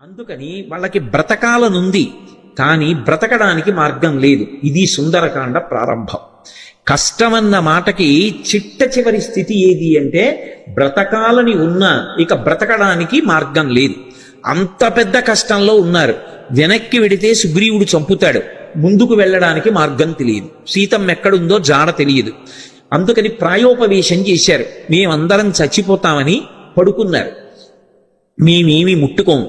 అందుకని వాళ్ళకి బ్రతకాలనుంది, కానీ బ్రతకడానికి మార్గం లేదు. ఇది సుందరకాండ ప్రారంభం. కష్టమన్న మాటకి చిట్ట చివరి స్థితి ఏది అంటే బ్రతకాలని ఉన్నా ఇక బ్రతకడానికి మార్గం లేదు. అంత పెద్ద కష్టంలో ఉన్నారు. వెనక్కి వెడితే సుగ్రీవుడు చంపుతాడు, ముందుకు వెళ్ళడానికి మార్గం తెలియదు, సీతమ్మ ఎక్కడుందో జాడ తెలియదు. అందుకని ప్రాయోపవేశం చేశారు. మేమందరం చచ్చిపోతామని పడుకున్నారు. మేమేమి ముట్టుకోం,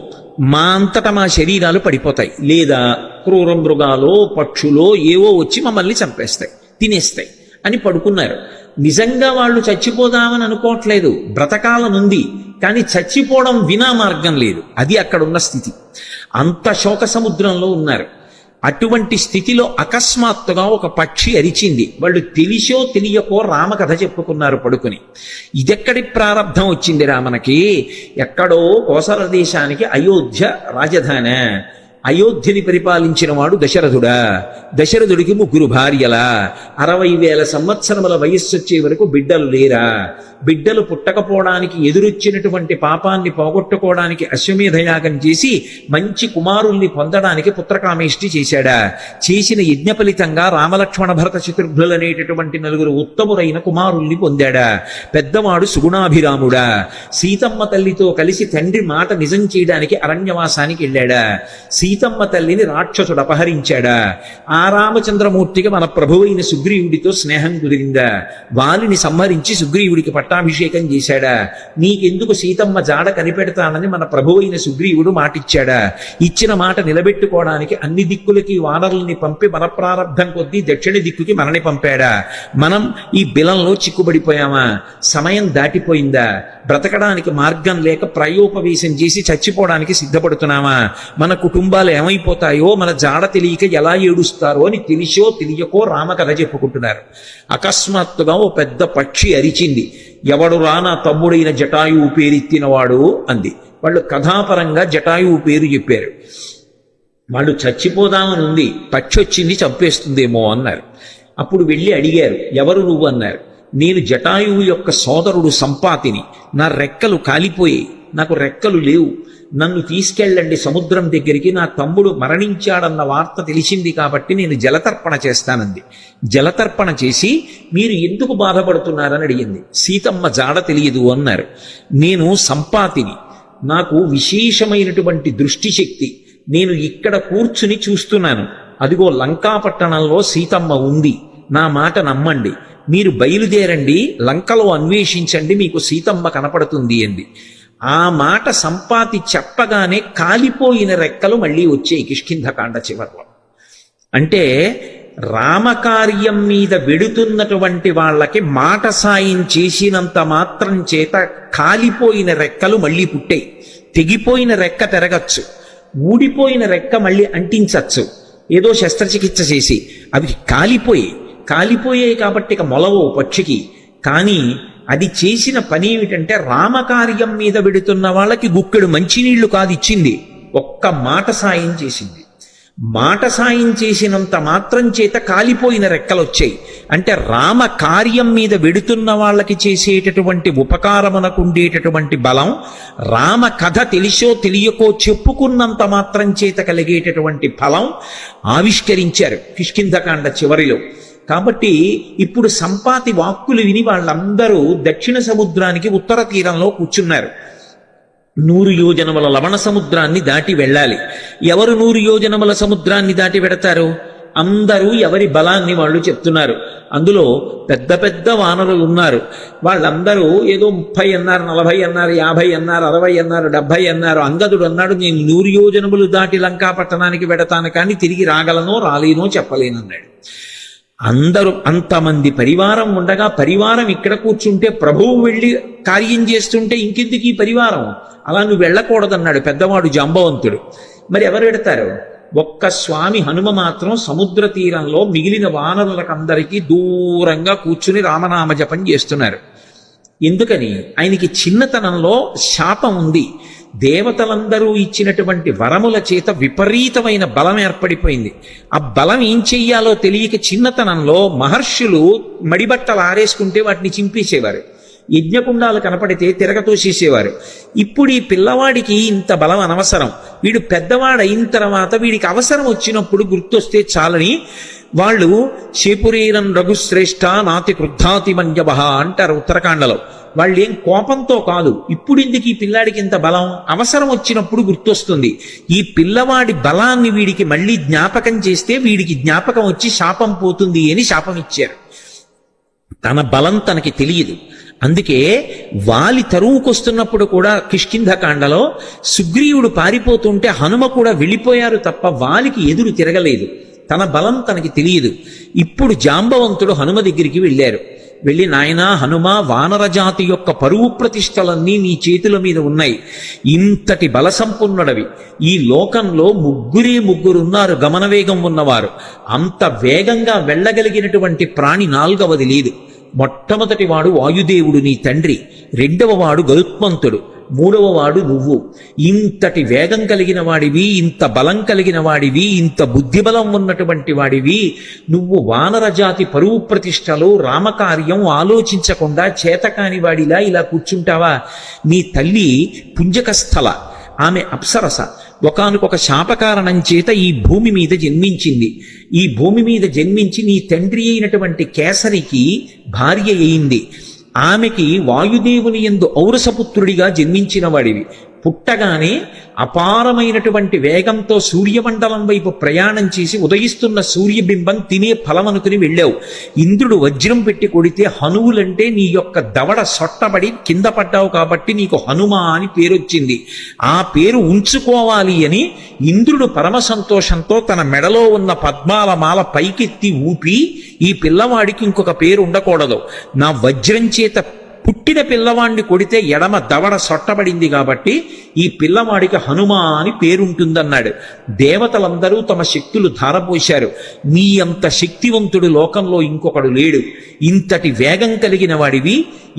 మా అంతటా మా శరీరాలు పడిపోతాయి, లేదా క్రూర మృగాలో పక్షులో ఏవో వచ్చి మమ్మల్ని చంపేస్తాయి, తినేస్తాయి అని పడుకున్నారు. నిజంగా వాళ్ళు చచ్చిపోదామని అనుకోవట్లేదు, బ్రతకాలనుంది, కానీ చచ్చిపోవడం వినా మార్గం లేదు. అది అక్కడున్న స్థితి. అంత శోక సముద్రంలో ఉన్నారు. అటువంటి స్థితిలో అకస్మాత్తుగా ఒక పక్షి అరిచింది. వాళ్ళు తెలిసో తెలియకో రామకథ చెప్పుకున్నారు పడుకుని. ఇదెక్కడి ప్రారంధం వచ్చింది రామనకి? ఎక్కడో కోసల దేశానికి అయోధ్య రాజధాని. అయోధ్యని పరిపాలించిన వాడు దశరథుడా. దశరథుడికి 3 భార్యలా, 60,000 సంవత్సరముల వయస్సు వచ్చే వరకు బిడ్డలు లేరా? బిడ్డలు పుట్టకపోవడానికి ఎదురొచ్చినటువంటి పాపాన్ని పోగొట్టుకోవడానికి అశ్వమేధయాగం చేసి మంచి కుమారుల్ని పొందడానికి పుత్రకామేష్టి చేశాడా? చేసిన యజ్ఞ ఫలితంగా రామలక్ష్మణ భరత చతుర్భులనేటటువంటి 4 ఉత్తములైన కుమారుల్ని పొందాడా? పెద్దవాడు సుగుణాభిరాముడా. సీతమ్మ తల్లితో కలిసి తండ్రి మాట నిజం చేయడానికి అరణ్యవాసానికి వెళ్ళాడా? సీతమ్మ తల్లిని రాక్షసుడు అపహరించాడా? ఆ రామచంద్రమూర్తికి మన ప్రభువైన సుగ్రీవుడితో స్నేహం కుదిరిందా? వాలిని సంహరించి సుగ్రీవుడికి పట్టాభిషేకం చేశాడా? నీకెందుకు సీతమ్మ జాడ కనిపెడతానని మన ప్రభువైన సుగ్రీవుడు మాటిచ్చాడా? ఇచ్చిన మాట నిలబెట్టుకోవడానికి అన్ని దిక్కులకి వానరుల్ని పంపి మన ప్రారంధం కొద్దీ దక్షిణ దిక్కుకి మనని పంపాడా? మనం ఈ బిలంలో చిక్కుబడిపోయామా? సమయం దాటిపోయిందా? బ్రతకడానికి మార్గం లేక ప్రాయోపవేశం చేసి చచ్చిపోవడానికి సిద్ధపడుతున్నామా? మన కుటుంబాలు ఏమైపోతాయో, మన జాడ తెలియక ఎలా ఏడుస్తారో అని తెలిసో తెలియకో రామకథ చెప్పుకుంటున్నారు. అకస్మాత్తుగా ఓ పెద్ద పక్షి అరిచింది. ఎవడు రానా తమ్ముడైన జటాయువు పేరెత్తినవాడు అంది. వాళ్ళు కథాపరంగా జటాయువు పేరు చెప్పారు. వాళ్ళు చచ్చిపోదామని ఉంది, పక్షి వచ్చింది చంపేస్తుందేమో అన్నారు. అప్పుడు వెళ్ళి అడిగారు, ఎవరు నువ్వు అన్నారు. నేను జటాయువు యొక్క సోదరుడు సంపాతిని, నా రెక్కలు కాలిపోయాయి, నాకు రెక్కలు లేవు, నన్ను తీసుకెళ్ళండి సముద్రం దగ్గరికి, నా తమ్ముడు మరణించాడన్న వార్త తెలిసింది కాబట్టి నేను జలతర్పణ చేస్తానంది. జలతర్పణ చేసి మీరు ఎందుకు బాధపడుతున్నారని అడిగింది. సీతమ్మ జాడ తెలియదు అన్నారు. నేను సంపాతిని, నాకు విశేషమైనటువంటి దృష్టి శక్తి, నేను ఇక్కడ కూర్చుని చూస్తున్నాను, అదిగో లంకాపట్టణంలో సీతమ్మ ఉంది, నా మాట నమ్మండి, మీరు బయలుదేరండి, లంకలో అన్వేషించండి, మీకు సీతమ్మ కనపడుతుంది అంది. ఆ మాట సంపాతి చెప్పగానే కాలిపోయిన రెక్కలు మళ్ళీ వచ్చాయి కిష్కింధకాండ చివర్లో. అంటే రామకార్యం మీద వెడుతున్నటువంటి వాళ్ళకి మాట సాయం చేసినంత మాత్రం చేత కాలిపోయిన రెక్కలు మళ్ళీ పుట్టాయి. తెగిపోయిన రెక్క తిరగచ్చు, ఊడిపోయిన రెక్క మళ్ళీ అంటించచ్చు, ఏదో శస్త్రచికిత్స చేసి. అవి కాలిపోయాయి కాబట్టి ఇక మొలవో పక్షికి. కానీ అది చేసిన పని ఏమిటంటే రామకార్యం మీద వెడుతున్న వాళ్ళకి గుక్కెడు మంచినీళ్లు కాదు ఇచ్చింది, ఒక్క మాట సాయం చేసింది. మాట సాయం చేసినంత మాత్రం చేత కాలిపోయిన రెక్కలు వచ్చాయి. అంటే రామ కార్యం మీద వెడుతున్న వాళ్ళకి చేసేటటువంటి ఉపకారమునకు ఉండేటటువంటి బలం, రామ కథ తెలిసో తెలియకో చెప్పుకున్నంత మాత్రం చేత కలిగేటటువంటి ఫలం ఆవిష్కరించారు కిష్కింధకాండ చివరిలో. కాబట్టి ఇప్పుడు సంపాతి వాక్కులు విని వాళ్ళందరూ దక్షిణ సముద్రానికి ఉత్తర తీరంలో కూర్చున్నారు. 100 యోజనముల లవణ సముద్రాన్ని దాటి వెళ్ళాలి. ఎవరు 100 యోజనముల సముద్రాన్ని దాటి వెడతారు? అందరూ ఎవరి బలాన్ని వాళ్ళు చెప్తున్నారు. అందులో పెద్ద పెద్ద వానరులు ఉన్నారు. వాళ్ళందరూ ఏదో 30 అన్నారు, 40 అన్నారు, 50 అన్నారు, 60 అన్నారు, 70 అన్నారు. అంగదుడు అన్నాడు, నేను 100 యోజనములు దాటి లంకా పట్టణానికి వెడతాను, కానీ తిరిగి రాగలనో రాలేనో చెప్పలేనన్నాడు. అందరూ అంతమంది పరివారం ఉండగా, పరివారం ఇక్కడ కూర్చుంటే ప్రభువు వెళ్ళి కార్యం చేస్తుంటే ఇంకెందుకు ఈ పరివారం, అలా నువ్వు వెళ్ళకూడదన్నాడు పెద్దవాడు జాంబవంతుడు. మరి ఎవరు పెడతారు? ఒక్క స్వామి హనుమ మాత్రం సముద్ర తీరంలో మిగిలిన వానరులకందరికీ దూరంగా కూర్చుని రామనామ జపం చేస్తున్నారు. ఎందుకని? ఆయనకి చిన్నతనంలో శాపం ఉంది. దేవతలందరూ ఇచ్చినటువంటి వరముల చేత విపరీతమైన బలం ఏర్పడిపోయింది. ఆ బలం ఏం చెయ్యాలో తెలియక చిన్నతనంలో మహర్షులు మడిబట్టలు ఆరేసుకుంటే వాటిని చింపేసేవారు. యజ్ఞకుండాలు కనపడితే తిరగతోసేసేవారు. ఇప్పుడు ఈ పిల్లవాడికి ఇంత బలం అనవసరం, వీడు పెద్దవాడు అయిన తర్వాత వీడికి అవసరం వచ్చినప్పుడు గుర్తొస్తే చాలని వాళ్ళు శేపురీరం రఘుశ్రేష్ఠ నాతి క్రుద్ధాతి మంజబహ అంటారు ఉత్తరాఖండలో. వాళ్ళు ఏం కోపంతో కాదు, ఇప్పుడు ఎందుకు ఈ పిల్లాడికి ఇంత బలం, అవసరం వచ్చినప్పుడు గుర్తొస్తుంది. ఈ పిల్లవాడి బలాన్ని వీడికి మళ్ళీ జ్ఞాపకం చేస్తే వీడికి జ్ఞాపకం వచ్చి శాపం పోతుంది అని శాపం ఇచ్చారు. తన బలం తనకి తెలియదు. అందుకే వాలి తరువుకొస్తున్నప్పుడు కూడా కిష్కింధకాండలో సుగ్రీవుడు పారిపోతుంటే హనుమ కూడా వెళ్ళిపోయారు తప్ప వాలికి ఎదురు తిరగలేదు. తన బలం తనకి తెలియదు. ఇప్పుడు జాంబవంతుడు హనుమ దగ్గరికి వెళ్ళారు. వెళ్ళి, నాయనా హనుమ, వానరజాతి యొక్క పరువు ప్రతిష్టలన్నీ నీ చేతుల మీద ఉన్నాయి, ఇంతటి బల సంపన్నుడవి, ఈ లోకంలో ముగ్గురున్నారు గమనవేగం ఉన్నవారు, అంత వేగంగా వెళ్ళగలిగినటువంటి ప్రాణి నాలుగవది లేదు. మొట్టమొదటి వాడు వాయుదేవుడు నీ తండ్రి, రెండవ వాడు గరుత్మంతుడు, మూడవ వాడు నువ్వు. ఇంతటి వేగం కలిగిన వాడివి, ఇంత బలం కలిగిన వాడివి, ఇంత బుద్ధిబలం ఉన్నటువంటి వాడివి, నువ్వు వానరజాతి పరువు ప్రతిష్టలు రామకార్యం ఆలోచించకుండా చేతకాని వాడిలా ఇలా కూర్చుంటావా? నీ తల్లి పుంజకస్థల, ఆమె అప్సరస, ఒకానొక శాపకారణం చేత ఈ భూమి మీద జన్మించింది. ఈ భూమి మీద జన్మించి నీ తండ్రి అయినటువంటి కేసరికి భార్య అయింది. ఆమెకి వాయుదేవుని యందు ఔరసపుత్రుడిగా జన్మించిన వాడివి. పుట్టగానే అపారమైనటువంటి వేగంతో సూర్యమండలం వైపు ప్రయాణం చేసి ఉదయిస్తున్న సూర్యబింబం తినే ఫలమనుకుని వెళ్ళావు. ఇంద్రుడు వజ్రం పెట్టి కొడితే హనువులంటే నీ యొక్క దవడ సొట్టబడి కింద పడ్డావు కాబట్టి నీకు హనుమ అని పేరొచ్చింది. ఆ పేరు ఉంచుకోవాలి అని ఇంద్రుడు పరమ సంతోషంతో తన మెడలో ఉన్న పద్మాల మాల పైకెత్తి ఊపి, ఈ పిల్లవాడికి ఇంకొక పేరు ఉండకూడదు, నా వజ్రం చేత పుట్టిన పిల్లవాడిని కొడితే ఎడమ దవడ సొట్టబడింది కాబట్టి ఈ పిల్లవాడికి హనుమ అని పేరుంటుందన్నాడు. దేవతలందరూ తమ శక్తులు ధారపోశారు. నీ అంత శక్తివంతుడు లోకంలో ఇంకొకడు లేడు. ఇంతటి వేగం కలిగిన వాడివి,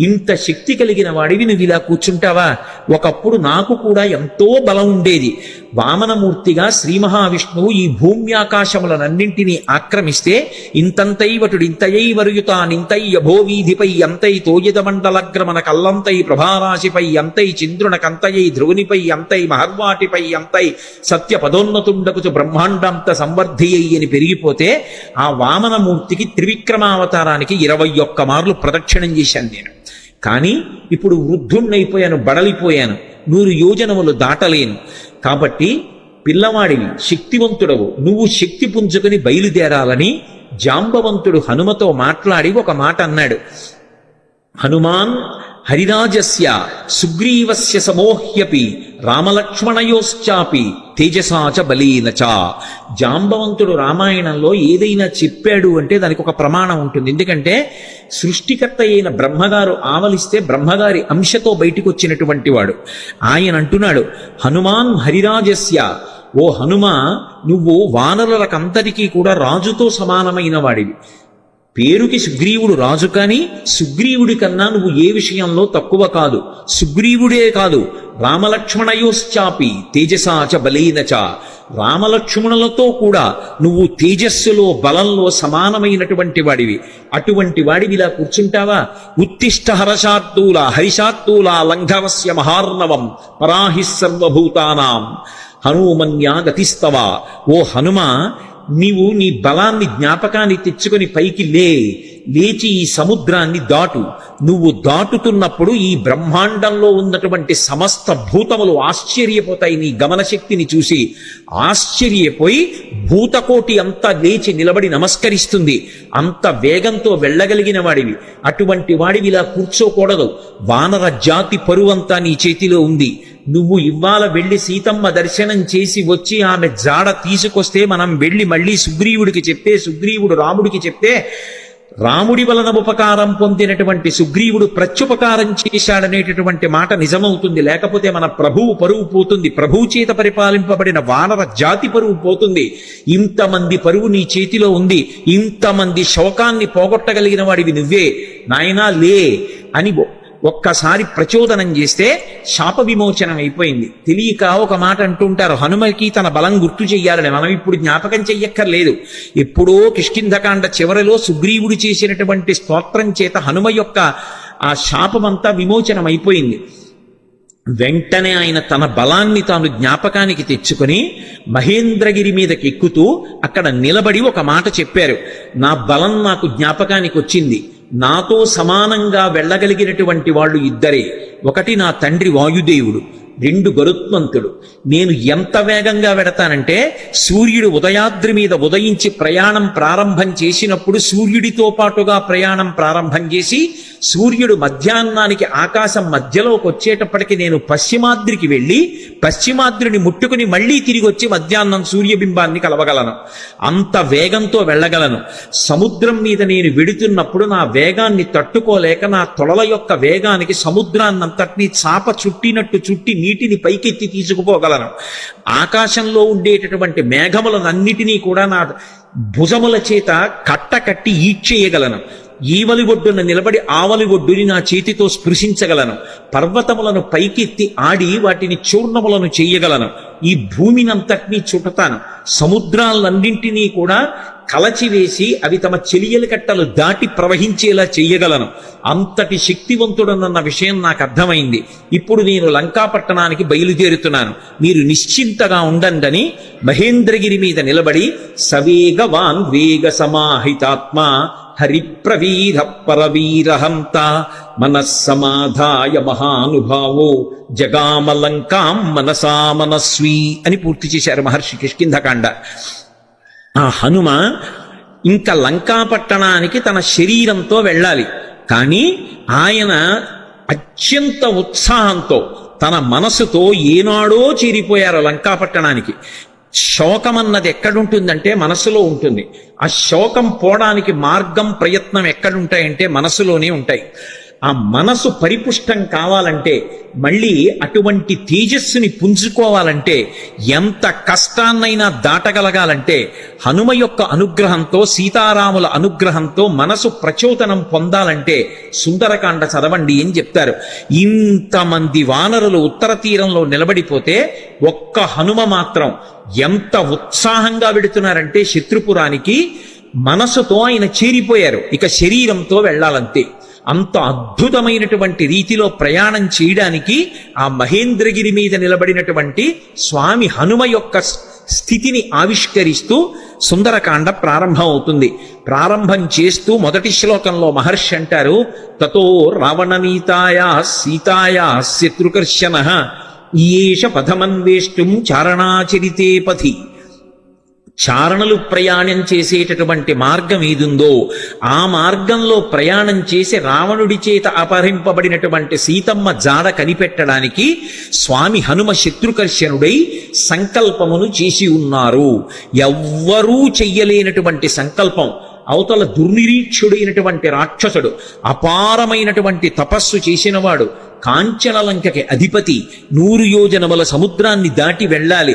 ఇంత శక్తి కలిగిన వాడివి, నువ్వు ఇలా కూర్చుంటావా? ఒకప్పుడు నాకు కూడా ఎంతో బలం ఉండేది. వామనమూర్తిగా శ్రీ మహావిష్ణువు ఈ భూమ్యాకాశములనన్నింటినీ ఆక్రమిస్తే ఇంతంతైవటుడింతయైవరుయుతానింతై యభోవీధిపై ఎంతై తోయదమండలగ్రమణ కల్లంతై ప్రభారాశిపై ఎంతై చంద్రునకంతయై ధ్రువునిపై ఎంతై మహర్వాటిపై ఎంతై సత్య పదోన్నతుండకుచు బ్రహ్మాండంత సంవర్ధి అని పెరిగిపోతే ఆ వామనమూర్తికి త్రివిక్రమావతారానికి 21 మార్లు ప్రదక్షిణం చేశాను నేను. కానీ ఇప్పుడు వృద్ధుణ్ణైపోయాను, బడలిపోయాను, 100 యోజనములు దాటలేను. కాబట్టి పిల్లవాడివి, శక్తివంతుడవు, నువ్వు శక్తి పుంజుకుని బయలుదేరాలని జాంబవంతుడు హనుమతో మాట్లాడి ఒక మాట అన్నాడు. హనుమాన్ హరిరాజస్య సుగ్రీవస్య సమోహ్యపి రామలక్ష్మణయోశ్చాపి తేజసాచ బలీనచ. జాంబవంతుడు రామాయణంలో ఏదైనా చెప్పాడు అంటే దానికి ఒక ప్రమాణం ఉంటుంది. ఎందుకంటే సృష్టికర్త అయిన బ్రహ్మగారు ఆవలిస్తే బ్రహ్మగారి అంశతో బయటికి వచ్చినటువంటి వాడు. ఆయన అంటున్నాడు, హనుమాన్ హరిరాజస్య, ఓ హనుమ, నువ్వు వానరులకంతటికీ కూడా రాజుతో సమానమైన వాడివి. పేరుకి సుగ్రీవుడు రాజు, కానీ సుగ్రీవుడి కన్నా నువ్వు ఏ విషయంలో తక్కువ కాదు. సుగ్రీవుడే కాదు, రామలక్ష్మణయోశ్చాపి తేజసాచ బలైనచ, రామలక్ష్మణులతో కూడా నువ్వు తేజస్సులో బలంలో సమానమైనటువంటి వాడివి. అటువంటి వాడివి ఇలా కూర్చుంటావా? ఉత్తిష్ట హర్షార్దూల హరిషార్దూల లంఘవస్య మహార్ణవం పరాహి సర్వభూతానాం హనుమన్యా గతిస్తవ. ఓ హనుమ, నీవు నీ బలాన్ని జ్ఞాపకాన్ని తెచ్చుకొని పైకి లేచి ఈ సముద్రాన్ని దాటు. నువ్వు దాటుతున్నప్పుడు ఈ బ్రహ్మాండంలో ఉన్నటువంటి సమస్త భూతములు ఆశ్చర్యపోతాయి నీ గమనశక్తిని చూసి. ఆశ్చర్యపోయి భూతకోటి అంతా లేచి నిలబడి నమస్కరిస్తుంది. అంత వేగంతో వెళ్ళగలిగిన వాడివి. అటువంటి వాడివి ఇలా కూర్చోకూడదు. వానర జాతి పరువంతా నీ చేతిలో ఉంది. నువ్వు ఇవాళ వెళ్ళి సీతమ్మ దర్శనం చేసి వచ్చి ఆమె జాడ తీసుకొస్తే మనం వెళ్ళి మళ్ళీ సుగ్రీవుడికి చెప్తే, సుగ్రీవుడు రాముడికి చెప్తే, రాముడి వలన ఉపకారం పొందినటువంటి సుగ్రీవుడు ప్రత్యుపకారం చేశాడనేటటువంటి మాట నిజమవుతుంది. లేకపోతే మన ప్రభువు పరువు పోతుంది. ప్రభువు చేత పరిపాలింపబడిన వానర జాతి పరువు పోతుంది. ఇంతమంది పరువు నీ చేతిలో ఉంది. ఇంతమంది శోకాన్ని పోగొట్టగలిగిన వాడివి నువ్వే. నాయనా లే అని ఒక్కసారి ప్రచోదనం చేస్తే శాప విమోచనం అయిపోయింది. తెలియక ఒక మాట అంటుంటారు, హనుమకి తన బలం గుర్తు చెయ్యాలని. మనం ఇప్పుడు జ్ఞాపకం చెయ్యక్కర్లేదు. ఎప్పుడో కిష్కింధకాండ చివరిలో సుగ్రీవుడు చేసినటువంటి స్తోత్రం చేత హనుమ యొక్క ఆ శాపమంతా విమోచనమైపోయింది. వెంటనే ఆయన తన బలాన్ని తాను జ్ఞాపకానికి తెచ్చుకొని మహేంద్రగిరి మీదకి ఎక్కుతూ అక్కడ నిలబడి ఒక మాట చెప్పారు. నా బలం నాకు జ్ఞాపకానికి వచ్చింది. నాతో సమానంగా వెళ్ళగలిగినటువంటి వాళ్ళు ఇద్దరే. ఒకటి నా తండ్రి వాయుదేవుడు, రెండు గరుత్మంతుడు. నేను ఎంత వేగంగా వెడతానంటే సూర్యుడు ఉదయాద్రి మీద ఉదయించి ప్రయాణం ప్రారంభం చేసినప్పుడు సూర్యుడితో పాటుగా ప్రయాణం ప్రారంభం చేసి సూర్యుడు మధ్యాహ్నానికి ఆకాశం మధ్యలోకి వచ్చేటప్పటికి నేను పశ్చిమాద్రికి వెళ్ళి పశ్చిమాద్రిని ముట్టుకుని మళ్ళీ తిరిగి వచ్చి మధ్యాహ్నం సూర్యబింబాన్ని కలవగలను. అంత వేగంతో వెళ్ళగలను. సముద్రం మీద నేను వెడుతున్నప్పుడు నా వేగాన్ని తట్టుకోలేక నా తొడల యొక్క వేగానికి సముద్రాన్నంతటినీ చాప చుట్టినట్టు చుట్టి నీటిని పైకెత్తి తీసుకుపోగలను. ఆకాశంలో ఉండేటటువంటి మేఘములనన్నిటినీ కూడా నా భుజముల చేత కట్టకట్టి ఈడ్చేయగలను. ఈవలి ఒడ్డున నిలబడి ఆవలి ఒడ్డుని నా చేతితో స్పృశించగలను. పర్వతములను పైకెత్తి ఆడి వాటిని చూర్ణములను చెయ్యగలను. ఈ భూమినంతటినీ చుట్టతాను. సముద్రాలన్నింటినీ కూడా కలచివేసి అవి తమ చెలియల కట్టలు దాటి ప్రవహించేలా చెయ్యగలను. అంతటి శక్తివంతుడనన్న విషయం నాకు అర్థమైంది. ఇప్పుడు నేను లంకాపట్టణానికి బయలుదేరుతున్నాను, మీరు నిశ్చింతగా ఉండండి మహేంద్రగిరి మీద నిలబడి సవేగవాన్ వేగ సమాహితాత్మ హరిప్రవీర పరవీరహంత మనస్సమాధాయ మహానుభావో జగామలంకాం మనసా మనస్వీ అని పూర్తి చేశారు మహర్షి కిష్కింధకాండ. ఆ హనుమ ఇంకా లంకాపట్టణానికి తన శరీరంతో వెళ్ళాలి. కానీ ఆయన అత్యంత ఉత్సాహంతో తన మనసుతో ఏనాడో చేరిపోయారు లంకాపట్టణానికి. శోకం అన్నది ఎక్కడుంటుందంటే మనసులో ఉంటుంది. ఆ శోకం పోవడానికి మార్గం ప్రయత్నం ఎక్కడుంటాయంటే మనసులోనే ఉంటాయి. ఆ మనసు పరిపుష్టం కావాలంటే, మళ్ళీ అటువంటి తేజస్సుని పుంజుకోవాలంటే, ఎంత కష్టాన్నైనా దాటగలగాలంటే హనుమ యొక్క అనుగ్రహంతో, సీతారాముల అనుగ్రహంతో మనసు ప్రచోదనం పొందాలంటే సుందరకాండ చదవండి అని చెప్తారు. ఇంతమంది వానరులు ఉత్తర తీరంలో నిలబడిపోతే ఒక్క హనుమ మాత్రం ఎంత ఉత్సాహంగా వెడుతున్నారంటే శత్రుపురానికి మనసుతో ఆయన చేరిపోయారు. ఇక శరీరంతో వెళ్ళాలంతే. అంత అద్భుతమైనటువంటి రీతిలో ప్రయాణం చేయడానికి ఆ మహేంద్రగిరి మీద నిలబడినటువంటి స్వామి హనుమ యొక్క స్థితిని ఆవిష్కరిస్తూ సుందరకాండ ప్రారంభం అవుతుంది. ప్రారంభం చేస్తూ మొదటి శ్లోకంలో మహర్షి అంటారు, తతో రావణనీతాయా సీతాయా శత్రుకర్షణ ఈయేష పథమన్వేష్టం చారణాచరితే పథి. చారణలు ప్రయాణం చేసేటటువంటి మార్గం ఏదుందో ఆ మార్గంలో ప్రయాణం చేసి రావణుడి చేత అపహరింపబడినటువంటి సీతమ్మ జాడ కనిపెట్టడానికి స్వామి హనుమ శత్రుకర్షణుడై సంకల్పమును చేసి ఉన్నారు. ఎవ్వరూ చెయ్యలేనటువంటి సంకల్పం. అవతల దుర్నిరీక్షుడైనటువంటి రాక్షసుడు, అపారమైనటువంటి తపస్సు చేసినవాడు, కాంచనలంకకి అధిపతి, 100 యోజనముల సముద్రాన్ని దాటి వెళ్ళాలి.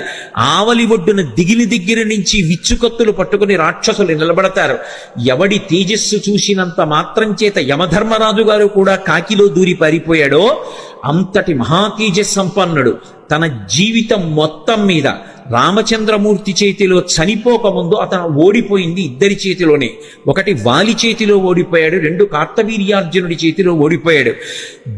ఆవలి ఒడ్డున దిగిలి దగ్గర నుంచి విచ్చుకత్తులు పట్టుకుని రాక్షసులు నిలబడతారు. ఎవడి తేజస్సు చూసినంత మాత్రం చేత యమధర్మరాజు గారు కూడా కాకిలో దూరి పారిపోయాడో అంతటి మహాతేజస్ సంపన్నుడు. తన జీవితం మొత్తం మీద రామచంద్రమూర్తి చేతిలో చనిపోకముందు అతను ఓడిపోయింది ఇద్దరి చేతిలోనే. ఒకటి వాలి చేతిలో ఓడిపోయాడు, 2 కార్తవీర్యార్జునుడి చేతిలో ఓడిపోయాడు.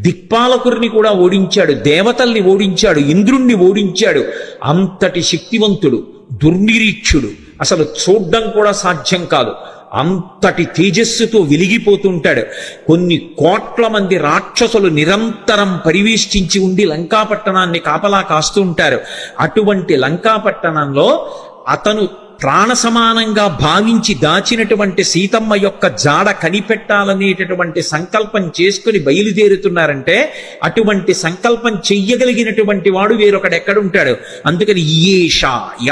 దిక్పాలకుడిని కూడా ఓడించాడు, దేవతల్ని ఓడించాడు, ఇంద్రుణ్ణి ఓడించాడు. అంతటి శక్తివంతుడు, దుర్నిరీక్షుడు, అసలు చూడ్డం కూడా సాధ్యం కాదు. అంతటి తేజస్సుతో వెలిగిపోతుంటాడు. కొన్ని కోట్ల మంది రాక్షసులు నిరంతరం పరివేష్టించి ఉండి లంకాపట్టణాన్ని కాపలా కాస్తూ ఉంటారు. అటువంటి లంకాపట్టణంలో అతను ప్రాణ సమానంగా భావించి దాచినటువంటి సీతమ్మ యొక్క జాడ కనిపెట్టాలనేటటువంటి సంకల్పం చేసుకుని బయలుదేరుతున్నారంటే అటువంటి సంకల్పం చెయ్యగలిగినటువంటి వాడు వేరొకడెక్కడుంటాడు. అందుకని ఈయేష,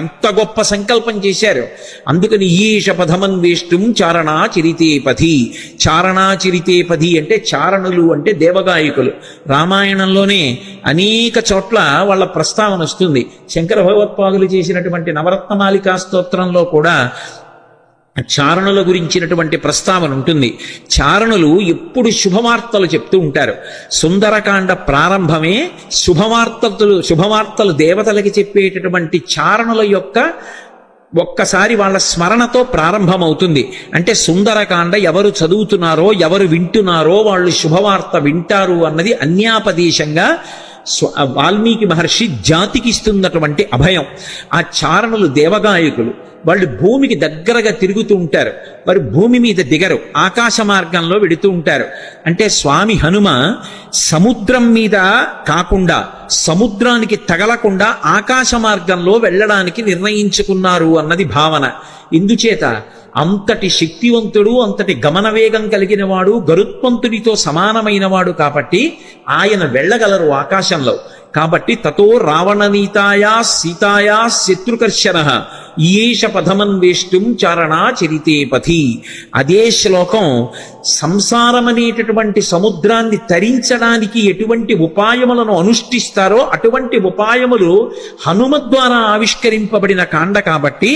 ఎంత గొప్ప సంకల్పం చేశారు. అందుకని ఈయేష పథమన్వేష్టం చారణాచరితే పథి. చారణాచరితే పథి అంటే చారణులు అంటే దేవగాయకులు. రామాయణంలోనే అనేక చోట్ల వాళ్ళ ప్రస్తావన వస్తుంది. శంకర భగవత్పాదులు చేసినటువంటి నవరత్నమాలికా స్తోత్రంలో కూడా చారణుల గురించినటువంటి ప్రస్తావన ఉంటుంది. చారణులు ఎప్పుడు శుభవార్తలు చెప్తూ ఉంటారు. సుందరకాండ ప్రారంభమే శుభవార్తలు దేవతలకి చెప్పేటటువంటి చారణుల యొక్క ఒక్కసారి వాళ్ళ స్మరణతో ప్రారంభమవుతుంది. అంటే సుందరకాండ ఎవరు చదువుతున్నారో ఎవరు వింటున్నారో వాళ్ళు శుభవార్త వింటారు అన్నది అన్యాపదేశంగా వాల్మీకి మహర్షి జాతికి ఇస్తున్నటువంటి అభయం. ఆ చారణులు దేవగాయకులు, వాళ్ళు భూమికి దగ్గరగా తిరుగుతూ ఉంటారు, వారు భూమి మీద దిగరు, ఆకాశ మార్గంలో వెడుతూ ఉంటారు. అంటే స్వామి హనుమ సముద్రం మీద కాకుండా సముద్రానికి తగలకుండా ఆకాశ మార్గంలో వెళ్ళడానికి నిర్ణయించుకున్నారు అన్నది భావన. ఇందుచేత అంతటి శక్తివంతుడు, అంతటి గమనవేగం కలిగిన వాడు, గరుత్మంతుడితో సమానమైన వాడు కాబట్టి ఆయన వెళ్ళగలరు ఆకాశంలో. కాబట్టి తతో రావణనీతాయా సీతాయా శత్రుకర్షణ ఈయేష పథమన్వేష్టం చారణా చరితే పథి. అదే శ్లోకం సంసారమనేటటువంటి సముద్రాన్ని తరించడానికి ఎటువంటి ఉపాయములను అనుష్ఠిస్తారో అటువంటి ఉపాయములు హనుమ ద్వారా ఆవిష్కరింపబడిన కాండ కాబట్టి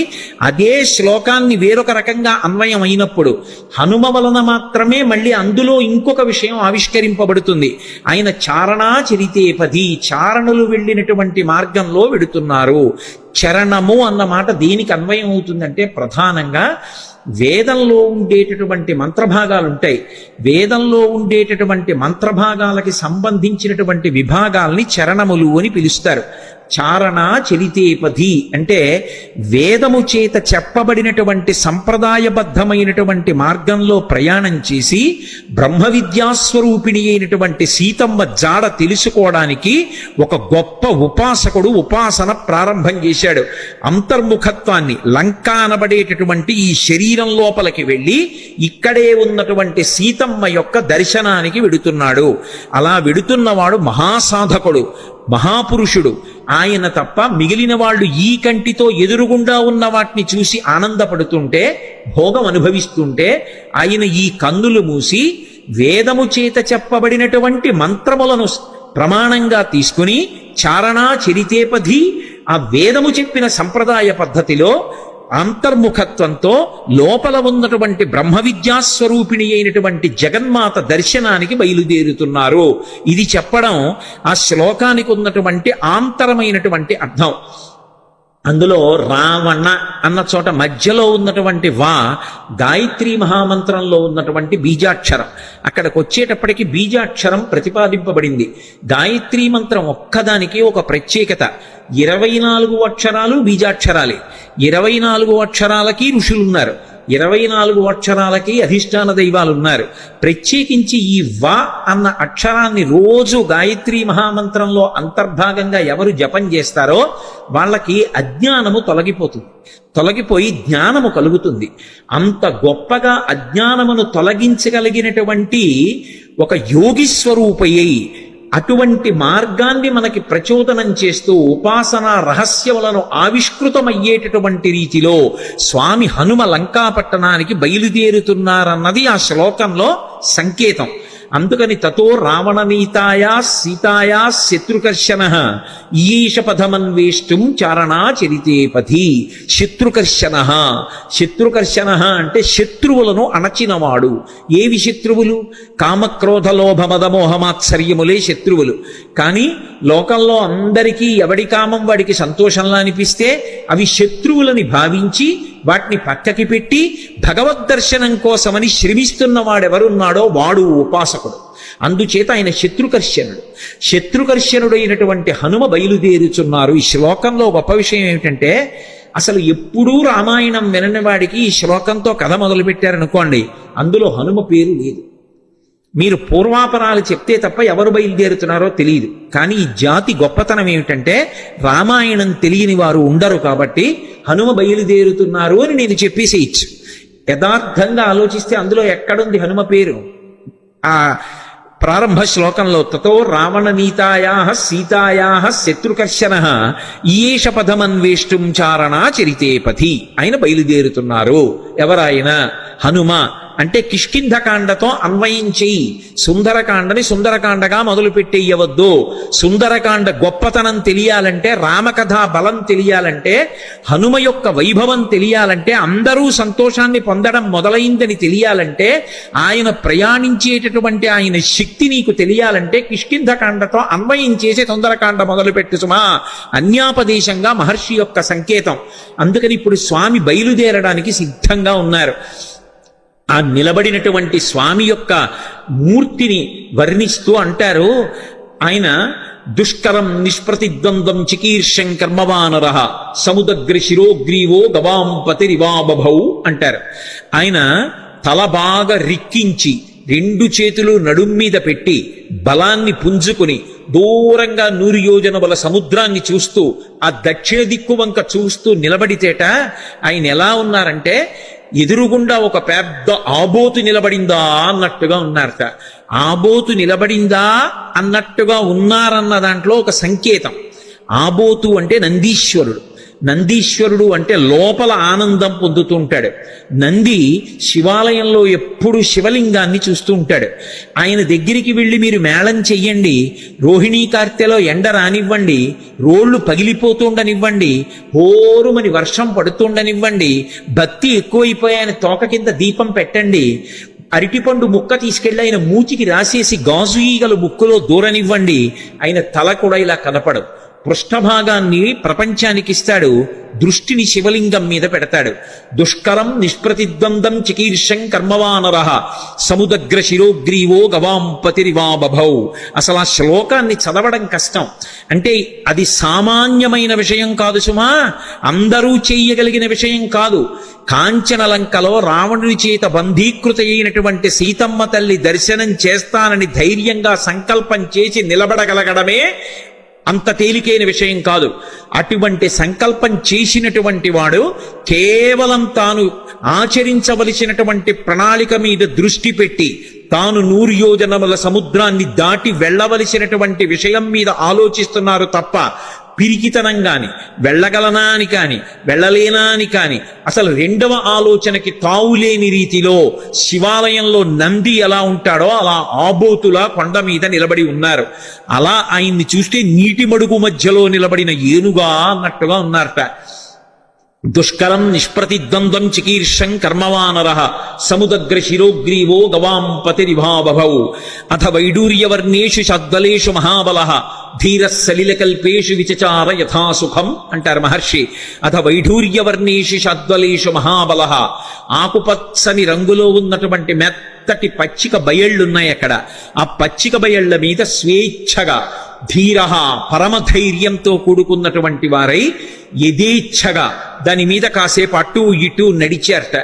అదే శ్లోకాన్ని వేరొక రకంగా అన్వయం అయినప్పుడు హనుమ వలన మాత్రమే మళ్ళీ అందులో ఇంకొక విషయం ఆవిష్కరింపబడుతుంది. ఆయన చారణా చరితే పథి, చారణులు వెళ్ళినటువంటి మార్గంలో వెడుతున్నారు. చరణము అన్న మాట దేనికి అన్వయం అవుతుందంటే ప్రధానంగా వేదంలో ఉండేటటువంటి మంత్రభాగాలు ఉంటాయి. వేదంలో ఉండేటటువంటి మంత్రభాగాలకి సంబంధించినటువంటి విభాగాల్ని చరణములు అని పిలుస్తారు. చారణ చరితేపథి అంటే వేదము చేత చెప్పబడినటువంటి సంప్రదాయబద్ధమైనటువంటి మార్గంలో ప్రయాణం చేసి బ్రహ్మ విద్యాస్వరూపిణి అయినటువంటి సీతమ్మ జాడ తెలుసుకోవడానికి ఒక గొప్ప ఉపాసకుడు ఉపాసన ప్రారంభం చేశాడు. అంతర్ముఖత్వాన్ని, లంక అనబడేటటువంటి ఈ శరీరం లోపలికి వెళ్ళి ఇక్కడే ఉన్నటువంటి సీతమ్మ యొక్క దర్శనానికి వెడుతున్నాడు. అలా వెడుతున్నవాడు మహాసాధకుడు, మహాపురుషుడు. ఆయన తప్ప మిగిలిన వాళ్ళు ఈ కంటితో ఎదురుగుండా ఉన్న వాటిని చూసి ఆనందపడుతుంటే, భోగం అనుభవిస్తుంటే, ఆయన ఈ కన్నులు మూసి వేదము చేత చెప్పబడినటువంటి మంత్రములను ప్రమాణంగా తీసుకుని చారణా చరితేపథి, ఆ వేదము చెప్పిన సంప్రదాయ పద్ధతిలో అంతర్ముఖత్వంతో లోపల ఉన్నటువంటి బ్రహ్మ విద్యాస్వరూపిణి అయినటువంటి జగన్మాత దర్శనానికి బయలుదేరుతున్నారు. ఇది చెప్పడం ఆ శ్లోకానికి ఉన్నటువంటి ఆంతరమైనటువంటి అర్థం. అందులో రావణ అన్న చోట మధ్యలో ఉన్నటువంటి వా గాయత్రీ మహామంత్రంలో ఉన్నటువంటి బీజాక్షరం. అక్కడికి వచ్చేటప్పటికి బీజాక్షరం ప్రతిపాదింపబడింది. గాయత్రీ మంత్రం ఒక్కదానికి ఒక ప్రత్యేకత. 24 అక్షరాలు బీజాక్షరాలే. 24 అక్షరాలకి ఋషులున్నారు, 24 అక్షరాలకి అధిష్టాన దైవాలు ఉన్నారు. ప్రత్యేకించి ఈ వా అన్న అక్షరాన్ని రోజు గాయత్రీ మహామంత్రంలో అంతర్భాగంగా ఎవరు జపం చేస్తారో వాళ్ళకి అజ్ఞానము తొలగిపోయి జ్ఞానము కలుగుతుంది. అంత గొప్పగా అజ్ఞానమును తొలగించగలిగినటువంటి ఒక యోగి స్వరూపయ్యి అటువంటి మార్గాన్ని మనకి ప్రచోదనం చేస్తూ ఉపాసనా రహస్యములను ఆవిష్కృతమయ్యేటటువంటి రీతిలో స్వామి హనుమ లంకాపట్టణానికి బయలుదేరుతున్నారన్నది ఆ శ్లోకంలో సంకేతం. అందుకని తతో రావణనీతాయా సీతాయా శత్రుకర్షణ ఈయేష పథమన్వేష్టం చారణా చరితేపథి. శత్రుకర్షణ అంటే శత్రువులను అణచినవాడు. ఏవి శత్రువులు? కామక్రోధ లోభ మదమోహమాత్సర్యములే శత్రువులు. కానీ లోకంలో అందరికీ ఎవడి కామం వాడికి సంతోషంలా అనిపిస్తే అవి శత్రువులని భావించి వాటిని పక్కకి పెట్టి భగవద్దర్శనం కోసమని శ్రమిస్తున్న వాడెవరున్నాడో వాడు ఉపాసకుడు. అందుచేత ఆయన శత్రుకర్షణుడైనటువంటి హనుమ బయలుదేరుచున్నారు. ఈ శ్లోకంలో గొప్ప విషయం ఏమిటంటే అసలు ఎప్పుడూ రామాయణం వినని వాడికి ఈ శ్లోకంతో కథ మొదలుపెట్టారనుకోండి, అందులో హనుమ పేరు లేదు. మీరు పూర్వాపరాలు చెప్తే తప్ప ఎవరు బయలుదేరుతున్నారో తెలియదు. కానీ ఈ జాతి గొప్పతనం ఏమిటంటే రామాయణం తెలియని వారు ఉండరు కాబట్టి హనుమ బయలుదేరుతున్నారు అని నేను చెప్పేసేయచ్చు. యథార్థంగా ఆలోచిస్తే అందులో ఎక్కడుంది హనుమ పేరు? ఆ ప్రారంభ శ్లోకంలో తతో రావణనీతాయా సీతాయా శత్రుకర్షణ ఈయేష పథమన్వేష్టం చారణా చరితేపథి. ఆయన బయలుదేరుతున్నారు. ఎవరాయన? హనుమ అంటే కిష్కింధకాండతో అన్వయం చెయ్యి. సుందరకాండని సుందరకాండగా మొదలు పెట్టేయవద్దు. సుందరకాండ గొప్పతనం తెలియాలంటే, రామకథా బలం తెలియాలంటే, హనుమ యొక్క వైభవం తెలియాలంటే, అందరూ సంతోషాన్ని పొందడం మొదలైందని తెలియాలంటే, ఆయన ప్రయాణించేటటువంటి ఆయన శక్తి నీకు తెలియాలంటే కిష్కింధకాండతో అన్వయం చేసి సుందరకాండ మొదలుపెట్టు సుమా. అన్యాపదేశంగా మహర్షి యొక్క సంకేతం. అందుకని ఇప్పుడు స్వామి బయలుదేరడానికి సిద్ధంగా ఉన్నారు. ఆ నిలబడినటువంటి స్వామి యొక్క మూర్తిని వర్ణిస్తూ అంటారు ఆయన, దుష్కరం నిష్ప్రతిద్వంద్వం చికీర్షం కర్మవానర సముదగ్ర శిరోగ్రీవో గవాంపతిరివాబభౌ అంటారు. ఆయన తల బాగా రిక్కించి రెండు చేతులు నడుం మీద పెట్టి బలాన్ని పుంజుకుని దూరంగా 100 యోజనముల సముద్రాన్ని చూస్తూ ఆ దక్షిణ దిక్కు వంక చూస్తూ నిలబడితేట ఆయన ఎలా ఉన్నారంటే, ఎదురుగుండా ఒక పెద్ద ఆబోతు నిలబడిందా అన్నట్టుగా ఉన్నారట. ఆబోతు నిలబడిందా అన్నట్టుగా ఉన్నారన్న దాంట్లో ఒక సంకేతం. ఆబోతు అంటే నందీశ్వరుడు. నందీశ్వరుడు అంటే లోపల ఆనందం పొందుతూ ఉంటాడు. నంది శివాలయంలో ఎప్పుడు శివలింగాన్ని చూస్తూ ఉంటాడు. ఆయన దగ్గరికి వెళ్ళి మీరు మేళం చెయ్యండి, రోహిణీ కార్తెలో ఎండ రానివ్వండి, రోళ్లు పగిలిపోతుండనివ్వండి, హోరుమని వర్షం పడుతుండనివ్వండి, భక్తి ఎక్కువైపోయాయని తోక కింద దీపం పెట్టండి, అరటిపండు ముక్క తీసుకెళ్ళి ఆయన మూతికి రాసేసి గాజు ఈగలు ముక్కులో దూరనివ్వండి, ఆయన తల కూడా ఇలా కనపడు. పృష్ఠభాగాన్ని ప్రపంచానికి ఇస్తాడు, దృష్టిని శివలింగం మీద పెడతాడు. దుష్కరం నిష్ప్రతిద్వందం చికీర్షం కర్మవానర సముదగ్ర శిరోగ్రీవో గవాంపతిరివాబభౌ. అసలు ఆ శ్లోకాన్ని చదవడం కష్టం. అంటే అది సామాన్యమైన విషయం కాదు సుమా, అందరూ చెయ్యగలిగిన విషయం కాదు. కాంచనలంకలో రావణుని చేత బంధీకృత అయినటువంటి సీతమ్మ తల్లి దర్శనం చేస్తానని ధైర్యంగా సంకల్పం చేసి నిలబడగలగడమే అంత తేలికైన విషయం కాదు. అటువంటి సంకల్పం చేసినటువంటి వాడు కేవలం తాను ఆచరించవలసినటువంటి ప్రణాళిక మీద దృష్టి పెట్టి తాను 100 యోజనముల సముద్రాన్ని దాటి వెళ్ళవలసినటువంటి విషయం మీద ఆలోచిస్తున్నారు తప్ప పిరికితనం కాని, వెళ్ళగలనా అని కాని, వెళ్ళలేనా అని కాని, అసలు రెండవ ఆలోచనకి తావులేని రీతిలో శివాలయంలో నంది ఎలా ఉంటాడో అలా ఆబోతులా కొండ మీద నిలబడి ఉన్నారు. అలా ఆయన్ని చూస్తే నీటి మడుగు మధ్యలో నిలబడిన ఏనుగా అన్నట్టుగా ఉన్నారట. దుష్కరం నిష్ప్రతిద్వంద్వం చికీర్షం కర్మవానర సముదగ్ర శిరోగ్రీవో గవాంపతిరివాబభౌ అథ వైడూర్యవర్ణేషు షద్వలేషు మహాబల ధీర సలిలకల్పేషు విచచార యథాసుఖం అంటారు మహర్షి. అథ వైఢూర్యవర్ణేషు షద్వలేషు మహాబల, ఆకుపచ్చని రంగులో ఉన్నటువంటి మెత్తటి పచ్చిక బయళ్ళున్నాయి అక్కడ. ఆ పచ్చిక బయళ్ల మీద స్వేచ్ఛగా ధీర పరమధైర్యంతో కూడుకున్నటువంటి వారై యథేచ్ఛగా దాని మీద కాసేపు అటు ఇటు నడిచారట.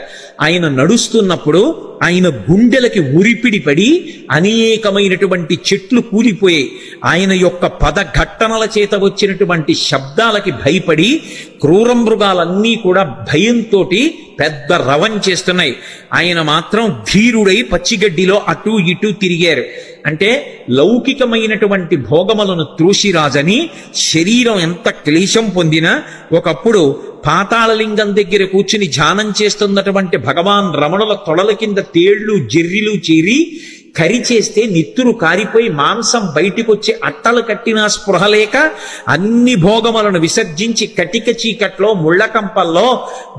ఆయన నడుస్తున్నప్పుడు ఆయన గుండెలకి ఉరిపిడి పడి అనేకమైనటువంటి చెట్లు కూలిపోయాయి. ఆయన యొక్క పదఘట్టనల చేత వచ్చినటువంటి శబ్దాలకి భయపడి క్రూర మృగాలన్నీ కూడా భయంతో పెద్ద రవం చేస్తున్నాయి. ఆయన మాత్రం ధీరుడై పచ్చిగడ్డిలో అటు ఇటు తిరిగారు. అంటే లౌకికమైనటువంటి భోగములను త్రోసిరాజని శరీరం ఎంత క్లేశం పొందినా ఒకప్పుడు పాతాళలింగం దగ్గర కూర్చుని ధ్యానం చేస్తున్నటువంటి భగవాన్ రమణుల తొడల కింద తేళ్లు జెర్రిలు చేరి కరి చేస్తే నిత్తురు కారిపోయి మాంసం బయటికొచ్చి అట్టలు కట్టినా స్పృహలేక అన్ని భోగములను విసర్జించి కటిక చీకట్లో ముళ్ళకంపల్లో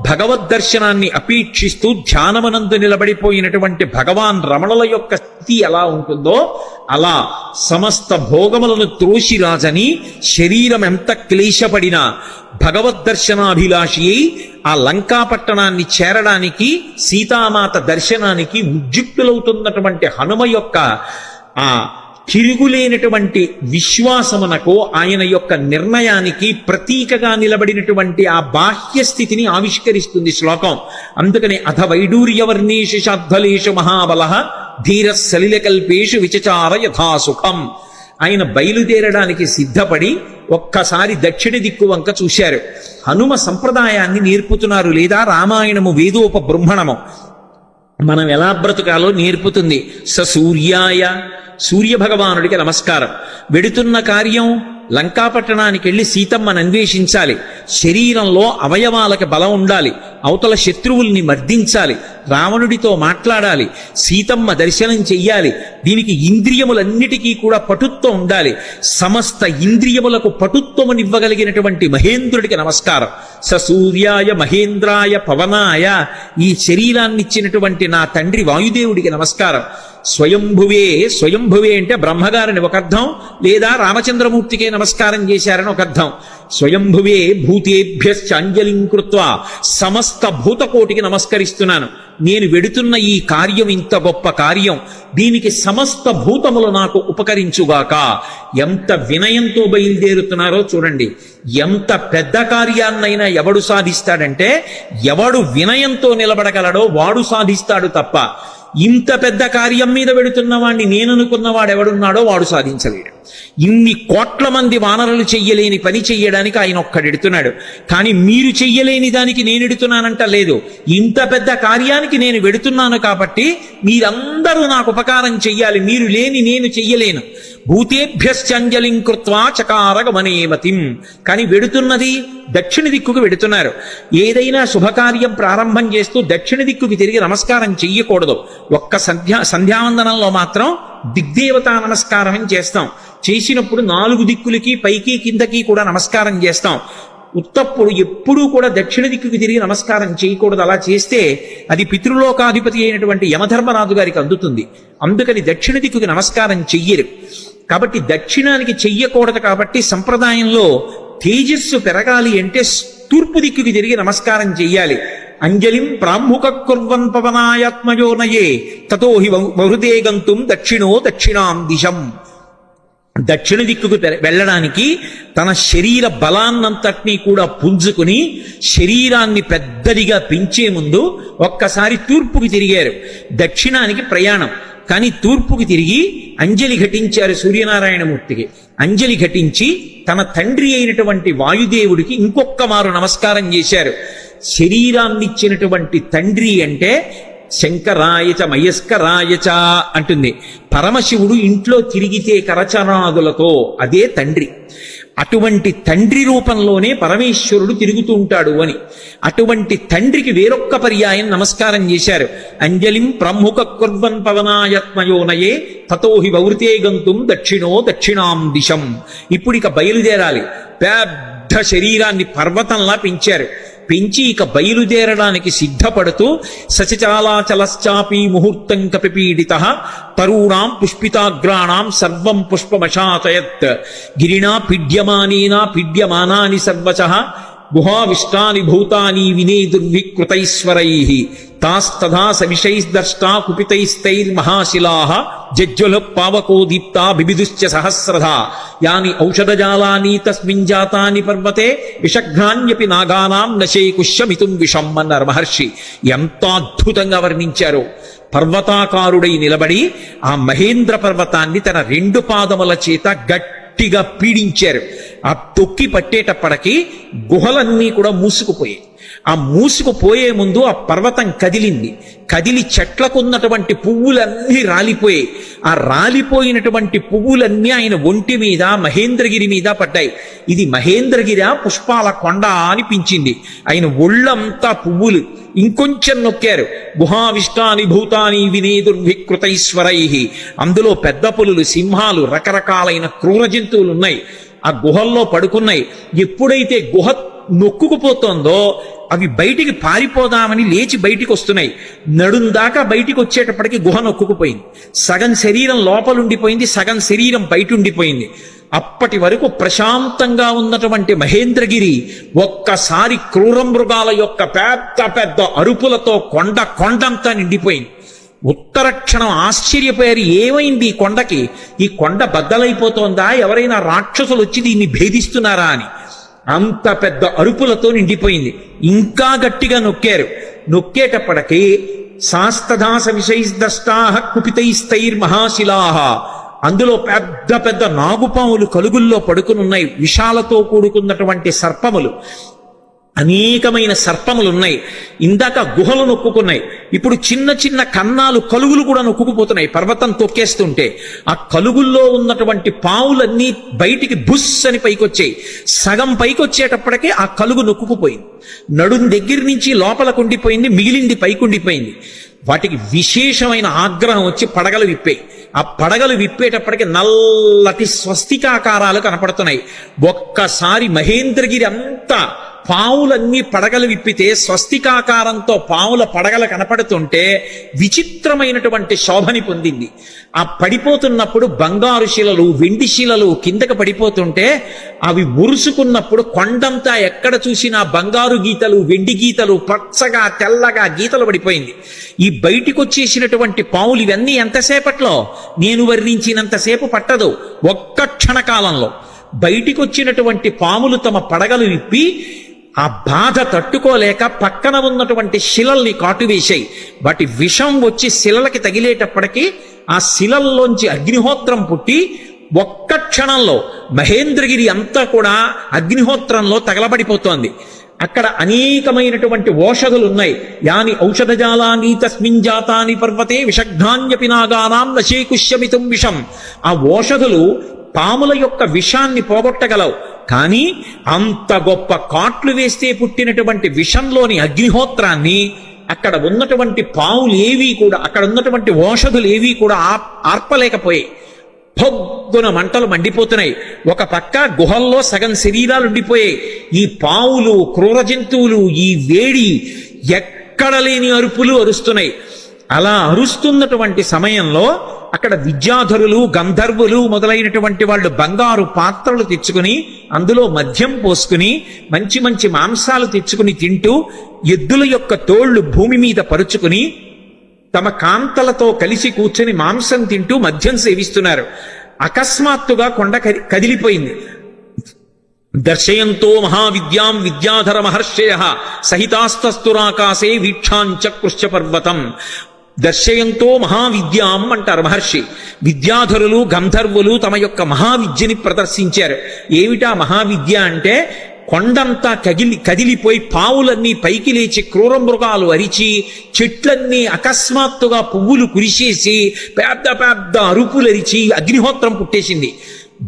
భగవద్ దర్శనాన్ని అపేక్షిస్తూ ధ్యానమనందు నిలబడిపోయినటువంటి భగవాన్ రమణుల యొక్క స్థితి ఎలా ఉంటుందో అలా సమస్త భోగములను త్రోసిరాజని శరీరం ఎంత క్లేశపడినా భగవద్దర్శనాభిలాషి అయి ఆ లంకాపట్టణాన్ని చేరడానికి సీతామాత దర్శనానికి ఉద్యుక్తులవుతున్నటువంటి హనుమ యొక్క ఆ తిరుగులేనటువంటి విశ్వాసమునకు ఆయన యొక్క నిర్ణయానికి ప్రతీకగా నిలబడినటువంటి ఆ బాహ్య స్థితిని ఆవిష్కరిస్తుంది శ్లోకం. అందుకని అథ వైడూర్యవర్ణేషు శాద్వలేషు మహాబల ధీర సలిలకల్పేషు విచచార యథాసుఖం. ఆయన బయలుదేరడానికి సిద్ధపడి ఒక్కసారి దక్షిణ దిక్కు వంక చూశారు. హనుమ సంప్రదాయాన్ని నేర్పుతున్నారు, లేదా రామాయణము వేదోపబృంహణము మనం ఎలా బ్రతుకాలో నేర్పుతుంది. సూర్యాయ, సూర్య భగవానుడికి నమస్కారం. వెడుతున్న కార్యం లంకాపట్టణానికి వెళ్ళి సీతమ్మను అన్వేషించాలి, శరీరంలో అవయవాలకి బలం ఉండాలి, అవతల శత్రువుల్ని మర్దించాలి, రావణుడితో మాట్లాడాలి, సీతమ్మ దర్శనం చెయ్యాలి. దీనికి ఇంద్రియములన్నిటికీ కూడా పటుత్వం ఉండాలి. సమస్త ఇంద్రియములకు పటుత్వమునివ్వగలిగినటువంటి మహేంద్రుడికి నమస్కారం. సూర్యాయ మహేంద్రాయ పవనాయ, ఈ శరీరాన్నిచ్చినటువంటి నా తండ్రి వాయుదేవుడికి నమస్కారం. స్వయంభువే, స్వయంభువే అంటే బ్రహ్మగారిని ఒక అర్థం, లేదా రామచంద్రమూర్తికే నమస్కారం చేశారని ఒక అర్థం. స్వయంభువే భూతేభ్యశ్చాంజలిం కృత్వా, సమస్త భూతకోటికి నమస్కరిస్తున్నాను. నేను వెడుతున్న ఈ కార్యం ఇంత గొప్ప కార్యం, దీనికి సమస్త భూతములు నాకు ఉపకరించుగాక. ఎంత వినయంతో బయలుదేరుతున్నారో చూడండి. ఎంత పెద్ద కార్యాన్నైనా ఎవడు సాధిస్తాడంటే, ఎవడు వినయంతో నిలబడగలడో వాడు సాధిస్తాడు తప్ప, ఇంత పెద్ద కార్యం మీద వెడుతున్న వాడిని నేననుకున్నవాడు ఎవడున్నాడో వాడు సాధించలేడు. ఇన్ని కోట్ల మంది వానరులు చెయ్యలేని పని చెయ్యడానికి ఆయన ఒక్కడెడుతున్నాడు. కానీ మీరు చెయ్యలేని దానికి నేను ఎడుతున్నానంట లేదు. ఇంత పెద్ద కార్యానికి నేను వెడుతున్నాను కాబట్టి మీరందరూ నాకు ఉపకారం చెయ్యాలి, మీరు లేని నేను చెయ్యలేను. భూతేభ్యశ్చంజలిం కృత్వా చకార గమనేమతిం. కానీ వెడుతున్నది దక్షిణ దిక్కుకు వెడుతున్నారు. ఏదైనా శుభకార్యం ప్రారంభం చేస్తూ దక్షిణ దిక్కుకి తిరిగి నమస్కారం చెయ్యకూడదు. ఒక్క సంధ్యావందనంలో మాత్రం దిగ్దేవతా నమస్కారం అని చేస్తాం. చేసినప్పుడు 4 దిక్కులకి పైకి కిందకి కూడా నమస్కారం చేస్తాం. ఉత్తప్పుడు ఎప్పుడూ కూడా దక్షిణ దిక్కుకి తిరిగి నమస్కారం చేయకూడదు. అలా చేస్తే అది పితృలోకాధిపతి అయినటువంటి యమధర్మరాజు గారికి అందుతుంది. అందుకని దక్షిణ దిక్కుకి నమస్కారం చెయ్యరు. కాబట్టి దక్షిణానికి చెయ్యకూడదు. కాబట్టి సంప్రదాయంలో తేజస్సు పెరగాలి అంటే తూర్పు దిక్కుకి తిరిగి నమస్కారం చెయ్యాలి. అంజలిం ప్రాముఖ కుర్వన్ పవనాయాత్మయోనయే తతో హి బహృదే గంతుం దక్షిణో దక్షిణాం దిశం. దక్షిణ దిక్కుకు వెళ్ళడానికి తన శరీర బలాన్నంతటినీ కూడా పుంజుకుని శరీరాన్ని పెద్దదిగా పెంచే ముందు ఒక్కసారి తూర్పుకి తిరిగారు. దక్షిణానికి ప్రయాణం, కానీ తూర్పుకి తిరిగి అంజలి ఘటించారు సూర్యనారాయణమూర్తికి. అంజలి ఘటించి తన తండ్రి అయినటువంటి వాయుదేవుడికి ఇంకొక్క మారు నమస్కారం చేశారు. శరీరాన్నిచ్చినటువంటి తండ్రి అంటే శంకరాయచ మయస్కరాయచ అంటుంది. పరమశివుడు ఇంట్లో తిరిగితే కరచనాదులతో, అదే తండ్రి. అటువంటి తండ్రి రూపంలోనే పరమేశ్వరుడు తిరుగుతూ ఉంటాడు అని. అటువంటి తండ్రికి వేరొక్క పర్యాయం నమస్కారం చేశారు. అంజలిం ప్రముఖ కుర్వన్ పవనాయత్మయోనయే తతోహి వౌృతే గంతుం దక్షిణో దక్షిణాం దిశం. ఇప్పుడు ఇక బయలుదేరాలి. పెద్ద శరీరాన్ని పర్వతంలా పెంచారు. పెంచి ఇక బయలుదేరడానికి సిద్ధపడుతూ సచచాలాచలశ్చాపీ ముహూర్తం కపిపీడితః తరూణాం పుష్పితాగ్రాణాం సర్వం పుష్పమశాతయత్ గిరిణా పీడ్యమానేనా పీడ్యమానాని సర్వశః గుహావిష్టాని భూతాని వినేదుర్వికృతైశ్వరైః తాస్తథా సవిషైర్దష్టా కుపితైస్తైర్మహాశిలాః జజ్వల పావకో దీప్తా బిబిదుశ్చ సహస్రధా యాని ఔషధజాలాని తస్మిన్ జాతాని పర్వతే విషఘ్నాన్యపి నాగానాం నశేకుష్యమితుం విషం అన్నారు మహర్షి. ఎంత అద్భుతంగా వర్ణించారో. పర్వతాకారుడై నిలబడి ఆ మహేంద్ర పర్వతాన్ని తన 2 పాదముల చేత గట్టిగా పీడించారు. ఆ తొక్కి పట్టేటప్పటికి గుహలన్నీ కూడా మూసుకుపోయాయి. ఆ మూసుకుపోయే ముందు ఆ పర్వతం కదిలింది. కదిలి చెట్లకున్నటువంటి పువ్వులన్నీ రాలిపోయాయి. ఆ రాలిపోయినటువంటి పువ్వులన్నీ ఆయన ఒంటి మీద మహేంద్రగిరి మీద పడ్డాయి. ఇది మహేంద్రగిరి పుష్పాల కొండ అనిపించింది. ఆయన ఒళ్ళంతా పువ్వులు. ఇంకొంచెం నొక్కారు. గుహావిష్టాని భూతాని వినేదుర్వికృతైశ్వరై. అందులో పెద్ద పులులు, సింహాలు, రకరకాలైన క్రూర జంతువులు ఉన్నాయి. ఆ గుహల్లో పడుకున్నాయి. ఎప్పుడైతే గుహ నొక్కుకుపోతోందో అవి బయటికి పారిపోదామని లేచి బయటికి వస్తున్నాయి. నడుం దాకా బయటికి వచ్చేటప్పటికి గుహ నొక్కుకుపోయింది. సగం శరీరం లోపలుండిపోయింది, సగం శరీరం బయట ఉండిపోయింది. అప్పటి వరకు ప్రశాంతంగా ఉన్నటువంటి మహేంద్రగిరి ఒక్కసారి క్రూర మృగాల యొక్క పెద్ద పెద్ద అరుపులతో కొండంతా నిండిపోయింది. ఉత్తర క్షణం ఆశ్చర్యపోయారు. ఏమైంది ఈ కొండకి? ఈ కొండ బద్దలైపోతోందా? ఎవరైనా రాక్షసులు వచ్చి దీన్ని భేదిస్తున్నారా అని. అంత పెద్ద అరుపులతో నిండిపోయింది. ఇంకా గట్టిగా నొక్కారు. నొక్కేటప్పటికి శాస్తదాస విషైర్దష్టాః కుపితైస్తైర్మహాశిలాః. అందులో పెద్ద పెద్ద నాగుపాములు కలుగుల్లో పడుకునున్నాయి. విషాలతో కూడుకున్నటువంటి సర్పములు. అనేకమైన సర్పములు ఉన్నాయి. ఇందాక గుహలు నొక్కుకున్నాయి, ఇప్పుడు చిన్న చిన్న కన్నాలు కలుగులు కూడా నొక్కుకుపోతున్నాయి పర్వతం తొక్కేస్తుంటే. ఆ కలుగుల్లో ఉన్నటువంటి పావులన్నీ బయటికి బుస్ అని పైకొచ్చాయి. సగం పైకొచ్చేటప్పటికే ఆ కలుగు నొక్కుకుపోయింది. నడుం దగ్గర నుంచి లోపల కుండిపోయింది, మిగిలింది పైకుండిపోయింది. వాటికి విశేషమైన ఆగ్రహం వచ్చి పడగలు విప్పాయి. ఆ పడగలు విప్పేటప్పటికి నల్లటి స్వస్తికాకారాలు కనపడుతున్నాయి. ఒక్కసారి మహేంద్రగిరి అంతా పావులన్నీ పడగలు విప్పితే స్వస్తికాకారంతో పావుల పడగలు కనపడుతుంటే విచిత్రమైనటువంటి శోభని పొందింది. ఆ పడిపోతున్నప్పుడు బంగారు శిలలు, వెండి శిలలు కిందకి పడిపోతుంటే అవి మురుసుకున్నప్పుడు కొండంతా ఎక్కడ చూసినా బంగారు గీతలు, వెండి గీతలు, పచ్చగా తెల్లగా గీతలు పడిపోయింది. ఈ బయటికి వచ్చేసినటువంటి పావులు ఇవన్నీ ఎంతసేపట్లో, నేను వర్ణించినంతసేపు పట్టదు, ఒక్క క్షణకాలంలో బయటికి వచ్చినటువంటి పాములు తమ పడగలు విప్పి ఆ బాధ తట్టుకోలేక పక్కన ఉన్నటువంటి శిలల్ని కాటువేశాయి. వాటి విషం వచ్చి శిలలకి తగిలేటప్పటికీ ఆ శిలల్లోంచి అగ్నిహోత్రం పుట్టి ఒక్క క్షణంలో మహేంద్రగిరి అంతా కూడా అగ్నిహోత్రంలో తగలబడిపోతోంది. అక్కడ అనేకమైనటువంటి ఓషధులు ఉన్నాయి. యాని ఔషధజాలాని తస్మిన్ జాతాని పర్వతే విషఘ్నాన్యపి నాగానాం నశేకుష్యమితుం విషం. ఆ ఓషధులు పాముల యొక్క విషాన్ని పోగొట్టగలవు, కానీ అంత గొప్ప కాట్లు వేస్తే పుట్టినటువంటి విషంలోని అగ్నిహోత్రాన్ని అక్కడ ఉన్నటువంటి పాములు ఏవి కూడా, అక్కడ ఉన్నటువంటి ఓషధులు ఏవి కూడా ఆర్పలేకపోయాయి. పొద్దున మంటలు మండిపోతున్నాయి. ఒక పక్క గుహల్లో సగం శరీరాలు ఉండిపోయాయి. ఈ పావులు, క్రూర జంతువులు ఈ వేడి ఎక్కడ లేని అరుపులు అరుస్తున్నాయి. అలా అరుస్తున్నటువంటి సమయంలో అక్కడ విద్యాధరులు, గంధర్వులు మొదలైనటువంటి వాళ్ళు బంగారు పాత్రలు తెచ్చుకుని అందులో మద్యం పోసుకుని మంచి మంచి మాంసాలు తెచ్చుకుని తింటూ ఎద్దుల యొక్క తోళ్లు భూమి మీద పరుచుకుని తమ కాంతలతో కలిసి కూర్చొని మాంసం తింటూ మద్యం సేవిస్తున్నారు. అకస్మాత్తుగా కొండ కదిలిపోయింది. దర్శయంతో మహావిద్యాం విద్యాధర మహర్షయ సహితాస్తస్తురాకాశే వీక్షాంచ కృష్ణ పర్వతం. దర్శయంతో మహావిద్యాం అంటారు మహర్షి. విద్యాధరులు, గంధర్వులు తమ యొక్క మహావిద్యని ప్రదర్శించారు. ఏమిటా మహావిద్య అంటే, కొండంతా కదిలిపోయి పావులన్నీ పైకి లేచి క్రూర మృగాలు అరిచి చెట్లన్నీ అకస్మాత్తుగా పువ్వులు కురిసేసి పెద్ద పెద్ద అరుపులరిచి అగ్నిహోత్రం పుట్టేసింది.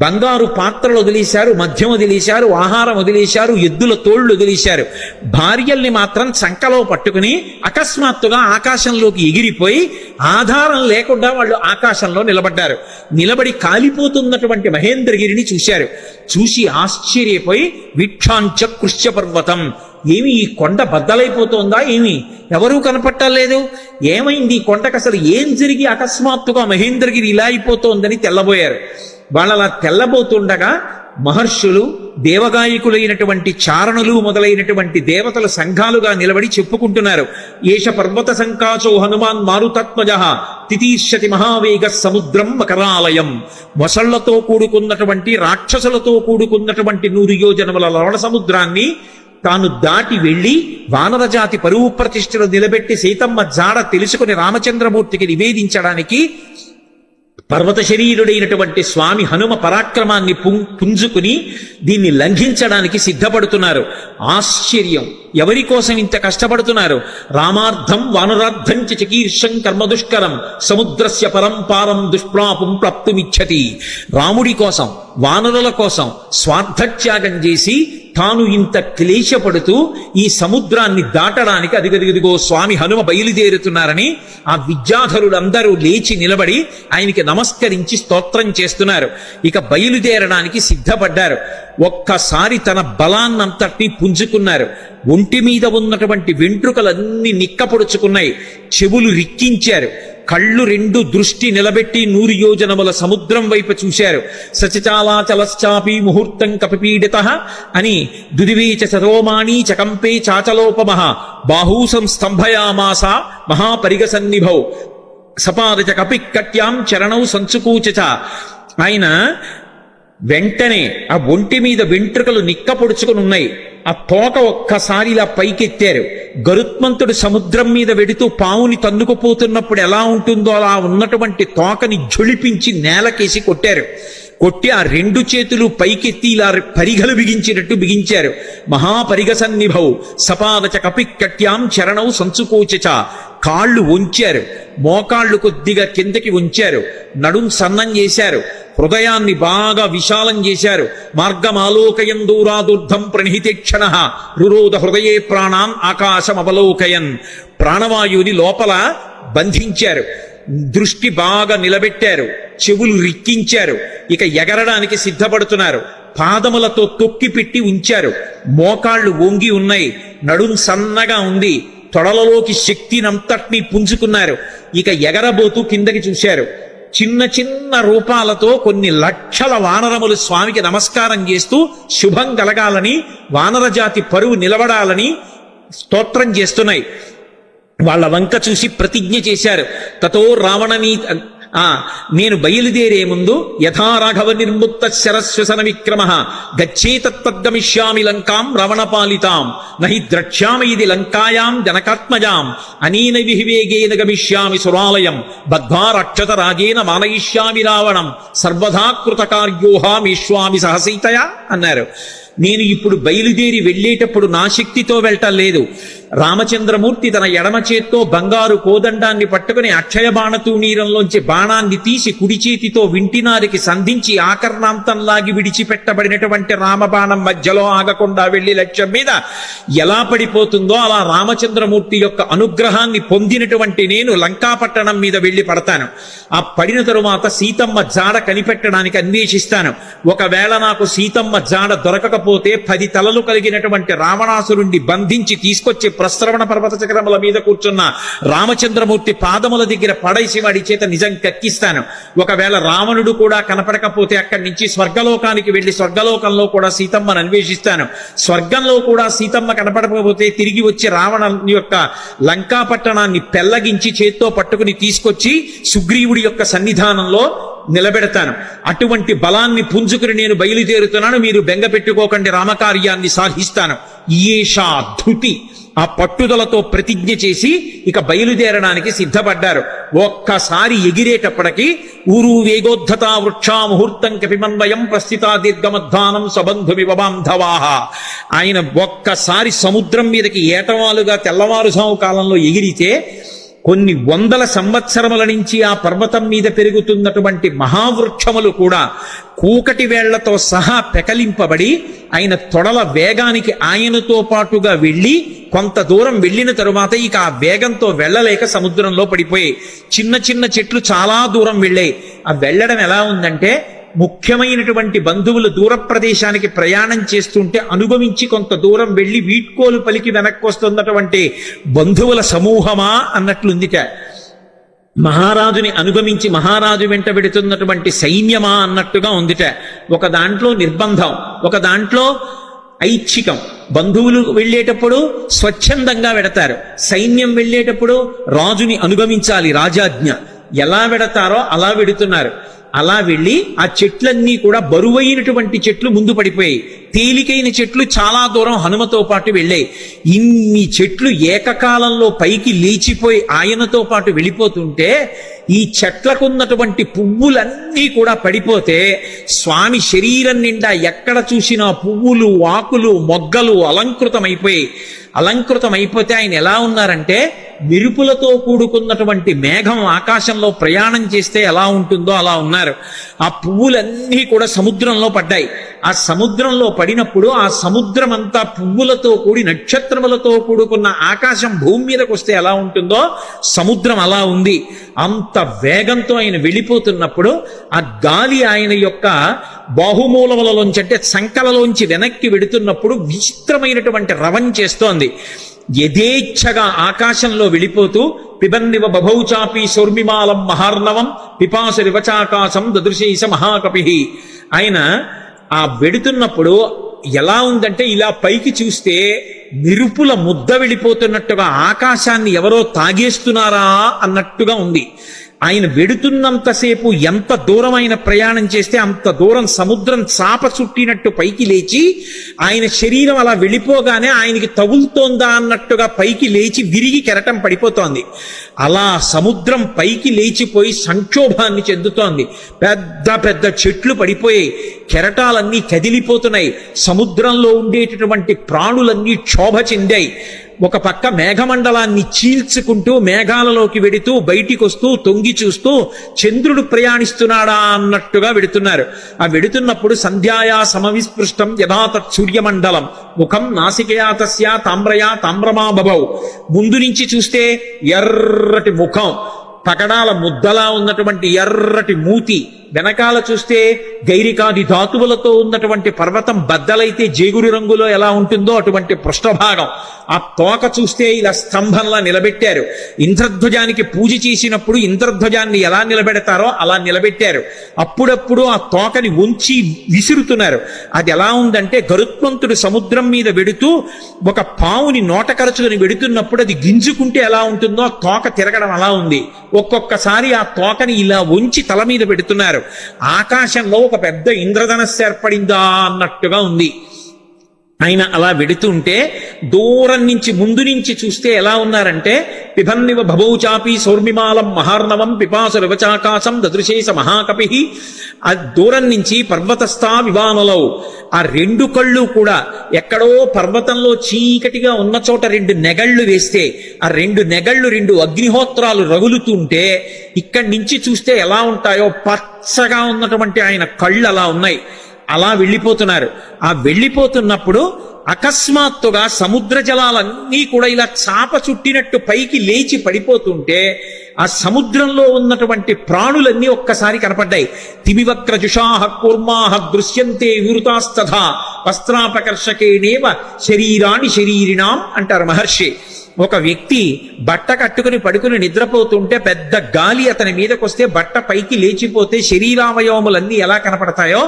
బంగారు పాత్రలు వదిలేశారు, మద్యం వదిలేశారు, ఆహారం వదిలేశారు, ఎద్దుల తోళ్లు వదిలేశారు. భార్యల్ని మాత్రం చంకలో పట్టుకుని అకస్మాత్తుగా ఆకాశంలోకి ఎగిరిపోయి ఆధారం లేకుండా వాళ్ళు ఆకాశంలో నిలబడ్డారు. నిలబడి కాలిపోతున్నటువంటి మహేంద్రగిరిని చూశారు. చూసి ఆశ్చర్యపోయి వీక్షాంచ కృష్ణ పర్వతం, ఏమి ఈ కొండ బద్దలైపోతోందా, ఏమి ఎవరూ కనపట్టలేదు, ఏమైంది ఈ కొండకు, అసలు ఏం జరిగి అకస్మాత్తుగా మహేంద్రగిరి ఇలా అయిపోతోందని తెల్లబోయారు. వాళ్ళలా తెల్లబోతుండగా మహర్షులు, దేవగాయకులైనటువంటి చారణులు మొదలైనటువంటి దేవతల సంఘాలుగా నిలబడి చెప్పుకుంటున్నారు. ఏష పర్వత సంకాచో హనుమాన్ మారుతత్మజ తితీర్షతి మహావేగ సముద్రం మకరాలయం. మొసళ్లతో కూడుకున్నటువంటి, రాక్షసులతో కూడుకున్నటువంటి 100 యోజనముల లవణ సముద్రాన్ని తాను దాటి వెళ్లి వానరజాతి పరువు ప్రతిష్టలు నిలబెట్టి సీతమ్మ జాడ తెలుసుకుని రామచంద్రమూర్తికి నివేదించడానికి పర్వత శరీరుడైనటువంటి స్వామి హనుమ పరాక్రమాన్ని పుంజుకుని దీన్ని లంఘించడానికి సిద్ధపడుతున్నారు. ఆశ్చర్యం, ఎవరి కోసం ఇంత కష్టపడుతున్నారు? రామార్థం వానరార్థం చకీర్షం కర్మదుష్కరం సముద్రస్య పరంపారం దుష్ప్రాపం ప్రాప్తుమిచ్చతి. రాముడి కోసం, వానరుల కోసం స్వార్థత్యాగం చేసి తాను ఇంత క్లేశపడుతూ ఈ సముద్రాన్ని దాటడానికి అదిగదిగదిగో స్వామి హనుమ బయలుదేరుతున్నారని ఆ విద్యాధరులందరూ లేచి నిలబడి ఆయనకి నమస్కరించి స్తోత్రం చేస్తున్నారు. ఇక బయలుదేరడానికి సిద్ధపడ్డారు. ఒక్కసారి తన బలాన్నంతటినీ పుంజుకున్నారు. ఒంటి మీద ఉన్నటువంటి వెంట్రుకలన్నీ నిక్కపొడుచుకున్నాయి. చెవులు రిక్కించారు. కళ్ళు 2 దృష్టి నిలబెట్టి 100 యోజనముల సముద్రం వైపు చూశారు. సచచాలాచలశ్చాపి ముహూర్తం కపిపీడిత అని దుదివీచ చరోమాణి చకంపే చాచలోపమః బాహూసం స్తంభయామాస మహాపరిగసన్నిభౌ సపాదచ కపికట్యాం చరణౌ సంచుకూచచ. ఆయన వెంటనే ఆ ఒంటి మీద వెంట్రుకలు నిక్కపొడుచుకుని ఉన్నాయి. ఆ తోక ఒక్కసారి ఇలా పైకెత్తారు. గరుత్మంతుడు సముద్రం మీద వెడుతూ పావుని తన్నుకుపోతున్నప్పుడు ఎలా ఉంటుందో అలా ఉన్నటువంటి తోకని ఝుళిపించి నేలకేసి కొట్టారు. కొట్టి ఆ రెండు చేతులు పైకెత్తి ఇలా పరిగలు బిగించినట్టు బిగించారు. మహాపరిగ సన్నిభౌ సపాదచ కపిక్కట్యాం చరణౌ సంచుకోచచ. కాళ్ళు వంచారు, మోకాళ్ళు కొద్దిగా కిందకి ఉంచారు, నడుం సన్నం చేశారు, హృదయాన్ని బాగా విశాలం చేశారు. మార్గమాలోకయన్ దూరాదుర్ధం ప్రణిహితేక్షణ రురోధ హృదయే ప్రాణాన్ ఆకాశమవలోకయన్. ప్రాణవాయువుని లోపల బంధించారు, దృష్టి బాగా నిలబెట్టారు, చెవులు రిక్కించారు. ఇక ఎగరడానికి సిద్ధపడుతున్నారు. పాదములతో తొక్కి పెట్టి ఉంచారు. మోకాళ్ళు వంగి ఉన్నాయి, నడుం సన్నగా ఉంది, తొడలలోకి శక్తినంతటినీ పుంజుకున్నారు. ఇక ఎగరబోతూ కిందకి చూశారు. చిన్న చిన్న రూపాలతో కొన్ని లక్షల వానరములు స్వామికి నమస్కారం చేస్తూ శుభం కలగాలని, వానరజాతి పరువు నిలబడాలని స్తోత్రం చేస్తున్నాయి. వాళ్ళ వంక చూసి ప్రతిజ్ఞ చేశారు. తతో రావణనీ నేను బయలుదేరే ముందు యథా రాఘవ నిర్ముక్త శరశ్వసన విక్రమ గచ్చేతద్గమిష్యామి లంకాం రావణపాలితాం నహి ద్రక్ష్యామి ఇది లంకాయాం జనకాత్మజాం అనేన విహివేగేన గమిష్యామి సురాలయం బద్ధ్వా రక్షత రాజేన మానయిష్యామి రావణం సర్వదా కృతకార్యోహామీష్వామి సహసీతయా అన్నారు. నేను ఇప్పుడు బయలుదేరి వెళ్ళేటప్పుడు నా శక్తితో వెళ్ళటం లేదు. రామచంద్రమూర్తి తన ఎడమ చేత్తో బంగారు కోదండాన్ని పట్టుకుని అక్షయ బాణతూణీరంలోంచి బాణాన్ని తీసి కుడి చేతితో వింటినారికి సంధించి ఆకర్ణాంతంలాగి విడిచిపెట్టబడినటువంటి రామబాణం మధ్యలో ఆగకుండా వెళ్లి లక్ష్యం మీద ఎలా పడిపోతుందో అలా రామచంద్రమూర్తి యొక్క అనుగ్రహాన్ని పొందినటువంటి నేను లంకాపట్టణం మీద వెళ్లి పడతాను. ఆ పడిన తరువాత సీతమ్మ జాడ కనిపెట్టడానికి అన్వేషిస్తాను. ఒకవేళ నాకు సీతమ్మ జాడ దొరకకపోతే 10 తలలు కలిగినటువంటి రావణాసురుణ్ణి బంధించి తీసుకొచ్చి ప్రస్రవణ పర్వత చక్రముల మీద కూర్చున్న రామచంద్రమూర్తి పాదముల దగ్గర పడేసి వాడి చేత నిజం కక్కిస్తాను. ఒకవేళ రావణుడు కూడా కనపడకపోతే అక్కడి నుంచి స్వర్గలోకానికి వెళ్లి స్వర్గలోకంలో కూడా సీతమ్మను అన్వేషిస్తాను. స్వర్గంలో కూడా సీతమ్మ కనపడకపోతే తిరిగి వచ్చి రావణ యొక్క లంకాపట్టణాన్ని పెళ్లగించి చేత్తో పట్టుకుని తీసుకొచ్చి సుగ్రీవుడి యొక్క సన్నిధానంలో నిలబెడతాను. అటువంటి బలాన్ని పుంజుకుని నేను బయలుదేరుతున్నాను, మీరు బెంగ పెట్టుకోకండి, రామకార్యాన్ని సాధిస్తాను. ఈషా ధృతి ఆ పట్టుదలతో ప్రతిజ్ఞ చేసి ఇక బయలుదేరడానికి సిద్ధపడ్డారు. ఒక్కసారి ఎగిరేటప్పటికి ఊరు వేగోద్ధత వృక్షా ముహూర్తం కపిమన్వయం ప్రస్థితా దీర్ఘమధ్వానం సబంధుమివ బాంధవాహ. ఆయన ఒక్కసారి సముద్రం మీదకి ఏటవాలుగా తెల్లవారుజాము కాలంలో ఎగిరితే కొన్ని వందల సంవత్సరముల నుంచి ఆ పర్వతం మీద పెరుగుతున్నటువంటి మహావృక్షములు కూడా కూకటి వేళ్లతో సహా పెకలింపబడి ఆయన తొడల వేగానికి ఆయనతో పాటుగా వెళ్ళి కొంత దూరం వెళ్ళిన తరువాత ఇక ఆ వేగంతో వెళ్ళలేక సముద్రంలో పడిపోయాయి. చిన్న చిన్న చెట్లు చాలా దూరం వెళ్ళాయి. ఆ వెళ్ళడం ఎలా ఉందంటే ముఖ్యమైనటువంటి బంధువులు దూర ప్రదేశానికి ప్రయాణం చేస్తుంటే అనుభవించి కొంత దూరం వెళ్ళి వీడ్కోలు పలికి వెనక్కి వస్తున్నటువంటి బంధువుల సమూహమా అన్నట్లుందిట. మహారాజుని అనుగమించి మహారాజు వెంట పెడుతున్నటువంటి సైన్యమా అన్నట్టుగా ఉందిట. ఒక దాంట్లో నిర్బంధం, ఒక దాంట్లో ఐచ్ఛికం. బంధువులు వెళ్ళేటప్పుడు స్వచ్ఛందంగా వెడతారు, సైన్యం వెళ్ళేటప్పుడు రాజుని అనుగమించాలి, రాజాజ్ఞ. ఎలా వెడతారో అలా వెడుతున్నారు. అలా వెళ్ళి ఆ చెట్లన్నీ కూడా బరువైనటువంటి చెట్లు ముందు పడిపోయాయి, తేలికైన చెట్లు చాలా దూరం హనుమతో పాటు వెళ్ళాయి. ఇన్ని చెట్లు ఏకకాలంలో పైకి లేచిపోయి ఆయనతో పాటు వెళ్ళిపోతుంటే ఈ చెట్లకున్నటువంటి పువ్వులన్నీ కూడా పడిపోతే స్వామి శరీరం నిండా ఎక్కడ చూసినా పువ్వులు, ఆకులు, మొగ్గలు అలంకృతమైపోయాయి. అలంకృతమైపోతే ఆయన ఎలా ఉన్నారంటే మెరుపులతో కూడుకున్నటువంటి మేఘం ఆకాశంలో ప్రయాణం చేస్తే ఎలా ఉంటుందో అలా ఉన్నారు. ఆ పువ్వులన్నీ కూడా సముద్రంలో పడ్డాయి. ఆ సముద్రంలో పడినప్పుడు ఆ సముద్రం అంతా పువ్వులతో కూడి నక్షత్రములతో కూడుకున్న ఆకాశం భూమి మీదకి వస్తే ఎలా ఉంటుందో సముద్రం అలా ఉంది. అంత వేగంతో ఆయన వెళ్ళిపోతున్నప్పుడు ఆ గాలి ఆయన యొక్క బాహుమూలములలోంచి అంటే సంకలలోంచి వెనక్కి వెడుతున్నప్పుడు విచిత్రమైనటువంటి రవం చేస్తోంది. యథేచ్ఛగా ఆకాశంలో వెళ్ళిపోతూ పిబన్నివ బభౌచాపి సౌర్మిమాలం మహార్ణవం పిపాసరివచాకాశం దదృశేష మహాకపి. ఆయన ఆ వెడుతున్నప్పుడు ఎలా ఉందంటే ఇలా పైకి చూస్తే నిరుపుల ముద్ద వెళ్ళిపోతున్నట్టుగా ఆకాశాన్ని ఎవరో తాగేస్తున్నారా అన్నట్టుగా ఉంది. ఆయన వెడుతున్నంతసేపు ఎంత దూరమైన ప్రయాణం చేస్తే అంత దూరం సముద్రం చాప చుట్టినట్టు పైకి లేచి ఆయన శరీరం అలా వెళ్ళిపోగానే ఆయనకి తగులుతోందా అన్నట్టుగా పైకి లేచి విరిగి కెరటం పడిపోతోంది. అలా సముద్రం పైకి లేచిపోయి సంక్షోభాన్ని చెందుతోంది. పెద్ద పెద్ద చెట్లు పడిపోయాయి, కెరటాలన్నీ కదిలిపోతున్నాయి, సముద్రంలో ఉండేటటువంటి ప్రాణులన్నీ క్షోభ చెందాయి. ఒక పక్క మేఘమండలాన్ని చీల్చుకుంటూ మేఘాలలోకి వెడుతూ బయటికి వస్తూ తొంగి చూస్తూ చంద్రుడు ప్రయాణిస్తున్నాడా అన్నట్టుగా వెడుతున్నారు. ఆ వెడుతున్నప్పుడు సంధ్యాయా సమవిస్పృష్టం యథాతత్ సూర్యమండలం ముఖం నాసికయా తస్యా తామ్రయా తామ్రమా బభౌ. ముందు నుంచి చూస్తే ఎర్రటి ముఖం, పగడాల ముద్దలా ఉన్నటువంటి ఎర్రటి మూతి, వెనకాల చూస్తే గైరికాది ధాతువులతో ఉన్నటువంటి పర్వతం బద్దలైతే జేగురు రంగులో ఎలా ఉంటుందో అటువంటి పృష్ఠభాగం. ఆ తోక చూస్తే ఇలా స్తంభంలా నిలబెట్టారు. ఇంద్రధ్వజానికి పూజ చేసినప్పుడు ఇంద్రధ్వజాన్ని ఎలా నిలబెడతారో అలా నిలబెట్టారు. అప్పుడప్పుడు ఆ తోకని ఉంచి విసురుతున్నారు. అది ఎలా ఉందంటే గరుత్మంతుడు సముద్రం మీద వెడుతూ ఒక పావుని నోట కరచుకొని వెడుతున్నప్పుడు అది గింజుకుంటే ఎలా ఉంటుందో ఆ తోక తిరగడం అలా ఉంది. ఒక్కొక్కసారి ఆ తోకని ఇలా ఉంచి తల మీద పెడుతున్నారు. ఆకాశంలో ఒక పెద్ద ఇంద్రధనస్సు ఏర్పడిందా అన్నట్టుగా ఉంది. ఆయన అలా వెడుతుంటే దూరం నుంచి ముందు నుంచి చూస్తే ఎలా ఉన్నారంటే పిబన్నివ భవౌచాపి సౌర్మిమాలం మహార్ణవం పిపాస వివచాకాశం దదృశేష మహాకపి. ఆ దూరం నుంచి పర్వతస్థా వివానలౌ, ఆ రెండు కళ్ళు కూడా ఎక్కడో పర్వతంలో చీకటిగా ఉన్న చోట రెండు నెగళ్ళు వేస్తే ఆ రెండు నెగళ్ళు రెండు అగ్నిహోత్రాలు రగులుతుంటే ఇక్కడి నుంచి చూస్తే ఎలా ఉంటాయో పచ్చగా ఉన్నటువంటి ఆయన కళ్ళు అలా ఉన్నాయి. అలా వెళ్ళిపోతున్నారు. ఆ వెళ్ళిపోతున్నప్పుడు అకస్మాత్తుగా సముద్ర జలాలన్నీ కూడా ఇలా చాప చుట్టినట్టు పైకి లేచి పడిపోతుంటే ఆ సముద్రంలో ఉన్నటువంటి ప్రాణులన్నీ ఒక్కసారి కనపడ్డాయి. తిమివక్ర జుషాహ కూర్మాహ దృశ్యంతే వివృతాస్తథా వస్త్రాపకర్షకేణేవ శరీరాణి శరీరిణాం అంటారు మహర్షి. ఒక వ్యక్తి బట్ట కట్టుకుని పడుకుని నిద్రపోతుంటే పెద్ద గాలి అతని మీదకొస్తే బట్ట పైకి లేచిపోతే శరీరావయవములన్నీ ఎలా కనపడతాయో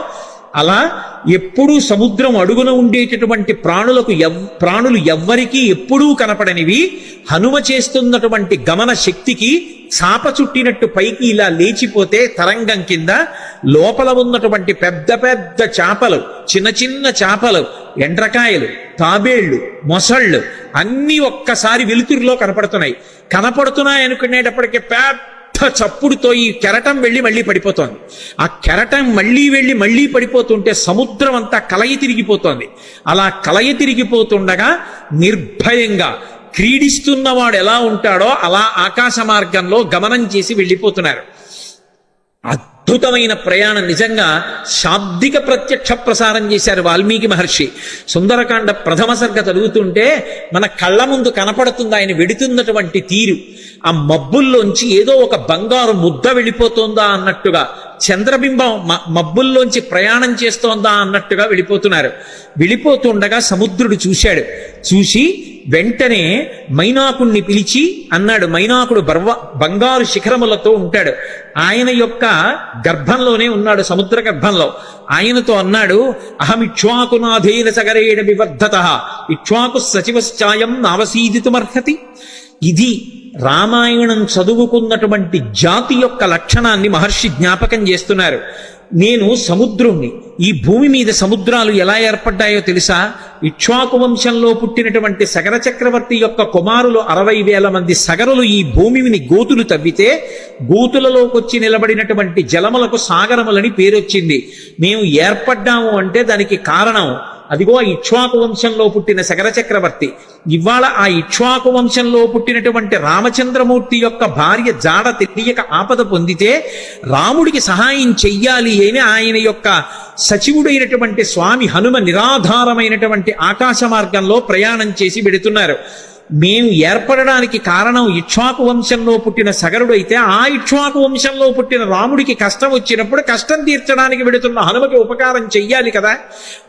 అలా ఎప్పుడూ సముద్రం అడుగున ఉండేటటువంటి ప్రాణులు ఎవ్వరికీ ఎప్పుడూ కనపడనివి హనుమ చేస్తున్నటువంటి గమన శక్తికి చాప చుట్టినట్టు పైకి ఇలా లేచిపోతే తరంగం కింద లోపల ఉన్నటువంటి పెద్ద పెద్ద చేపలు, చిన్న చిన్న చేపలు, ఎండ్రకాయలు, తాబేళ్లు, మొసళ్ళు అన్నీ ఒక్కసారి వెలుతురులో కనపడుతున్నాయి అనుకునేటప్పటికీ పెద్ద చప్పుడుతో ఈ కెరటం వెళ్ళి మళ్ళీ పడిపోతోంది. ఆ కెరటం మళ్ళీ పడిపోతుంటే సముద్రం అంతా కలయి తిరిగిపోతోంది. అలా కలయి తిరిగిపోతుండగా నిర్భయంగా క్రీడిస్తున్నవాడు ఎలా ఉంటాడో అలా ఆకాశ మార్గంలో గమనం చేసి వెళ్ళిపోతున్నారు. అద్భుతమైన ప్రయాణం. నిజంగా శాబ్దిక ప్రత్యక్ష ప్రసారం చేశారు వాల్మీకి మహర్షి. సుందరకాండ ప్రథమ సర్గ చదువుతుంటే మన కళ్ళ ముందు కనపడుతుంది ఆయన వెడుతున్నటువంటి తీరు. ఆ మబ్బుల్లోంచి ఏదో ఒక బంగారు ముద్ద వెళ్ళిపోతోందా అన్నట్టుగా, చంద్రబింబం మబ్బుల్లోంచి ప్రయాణం చేస్తోందా అన్నట్టుగా వెళ్ళిపోతుండగా సముద్రుడు చూసి వెంటనే మైనాకుణ్ణి పిలిచి అన్నాడు. మైనాకుడు బంగారు శిఖరములతో ఉంటాడు. ఆయన యొక్క గర్భంలోనే ఉన్నాడు, సముద్ర గర్భంలో. ఆయనతో అన్నాడు, అహమిక్ష్వాకునాథేన సగరేణ వివర్ధత ఇక్ష్వాకు సచివశ్చాయం నావసీదితుమర్హతి. ఇది రామాయణం చదువుకున్నటువంటి జాతి యొక్క లక్షణాన్ని మహర్షి జ్ఞాపకం చేస్తున్నారు. నేను సముద్రుణ్ణి. ఈ భూమి మీద సముద్రాలు ఎలా ఏర్పడ్డాయో తెలుసా? ఇక్ష్వాకు వంశంలో పుట్టినటువంటి సగర చక్రవర్తి యొక్క కుమారులు 60,000 మంది సగరులు ఈ భూమిని గోతులు తవ్వితే గోతులలోకి వచ్చి నిలబడినటువంటి జలములకు సాగరములని పేరొచ్చింది. మేము ఏర్పడ్డాము అంటే దానికి కారణం అదిగో ఇక్ష్వాకు వంశంలో పుట్టిన సగర చక్రవర్తి. ఇవాళ ఆ ఇక్ష్వాకు వంశంలో పుట్టినటువంటి రామచంద్రమూర్తి యొక్క భార్య జాడ తెలియక ఆపద పొందితే రాముడికి సహాయం చెయ్యాలి అని ఆయన యొక్క సచివుడైనటువంటి స్వామి హనుమ నిరాధారమైనటువంటి ఆకాశ మార్గంలో ప్రయాణం చేసి వెడుతున్నారు. మేము ఏర్పడడానికి కారణం ఇక్ష్వాకు వంశంలో పుట్టిన సగరుడు అయితే ఆ ఇక్ష్వాకు వంశంలో పుట్టిన రాముడికి కష్టం వచ్చినప్పుడు కష్టం తీర్చడానికి వెడుతున్న హనుమకి ఉపకారం చెయ్యాలి కదా.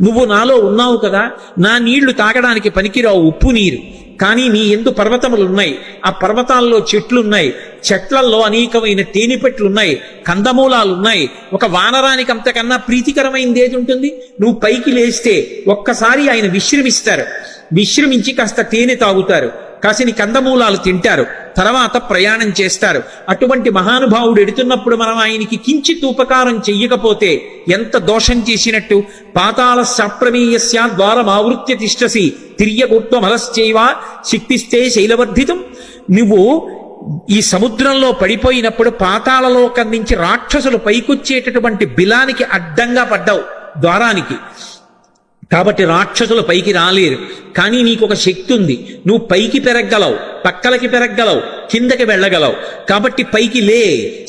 నువ్వు నాలో ఉన్నావు కదా, నా నీళ్లు తాగడానికి పనికిరావు, ఉప్పు నీరు. కానీ నీ ఎందు పర్వతములున్నాయి, ఆ పర్వతాల్లో చెట్లున్నాయి, చెట్లల్లో అనేకమైన తేనెపెట్లున్నాయి, కందమూలాలున్నాయి. ఒక వానరానికి అంతకన్నా ప్రీతికరమైనది ఏది ఉంటుంది? నువ్వు పైకి లేస్తే ఒక్కసారి ఆయన విశ్రమిస్తారు. విశ్రమించి కాస్త తేనె తాగుతారు, కాసిని కందమూలాలు తింటారు, తర్వాత ప్రయాణం చేస్తారు. అటువంటి మహానుభావుడు ఎడుతున్నప్పుడు మనం ఆయనకి కించిత్ ఉపకారం చెయ్యకపోతే ఎంత దోషం చేసినట్టు. పాతాళ శాప్రమేయస్య ద్వారమావృత్య తిష్టసి తిర్యగోత్వమలశ్చైవ శక్తిస్తే శైలవర్ధితం. నువ్వు ఈ సముద్రంలో పడిపోయినప్పుడు పాతాళలోకం నుంచి రాక్షసులు పైకొచ్చేటటువంటి బిలానికి అడ్డంగా పడ్డావు ద్వారానికి. కాబట్టి రాక్షసులు పైకి రాలేరు. కానీ నీకు ఒక శక్తి ఉంది, నువ్వు పైకి పెరగలవు, పక్కలకి పెరగలవు, కిందకి వెళ్ళగలవు. కాబట్టి పైకి లే,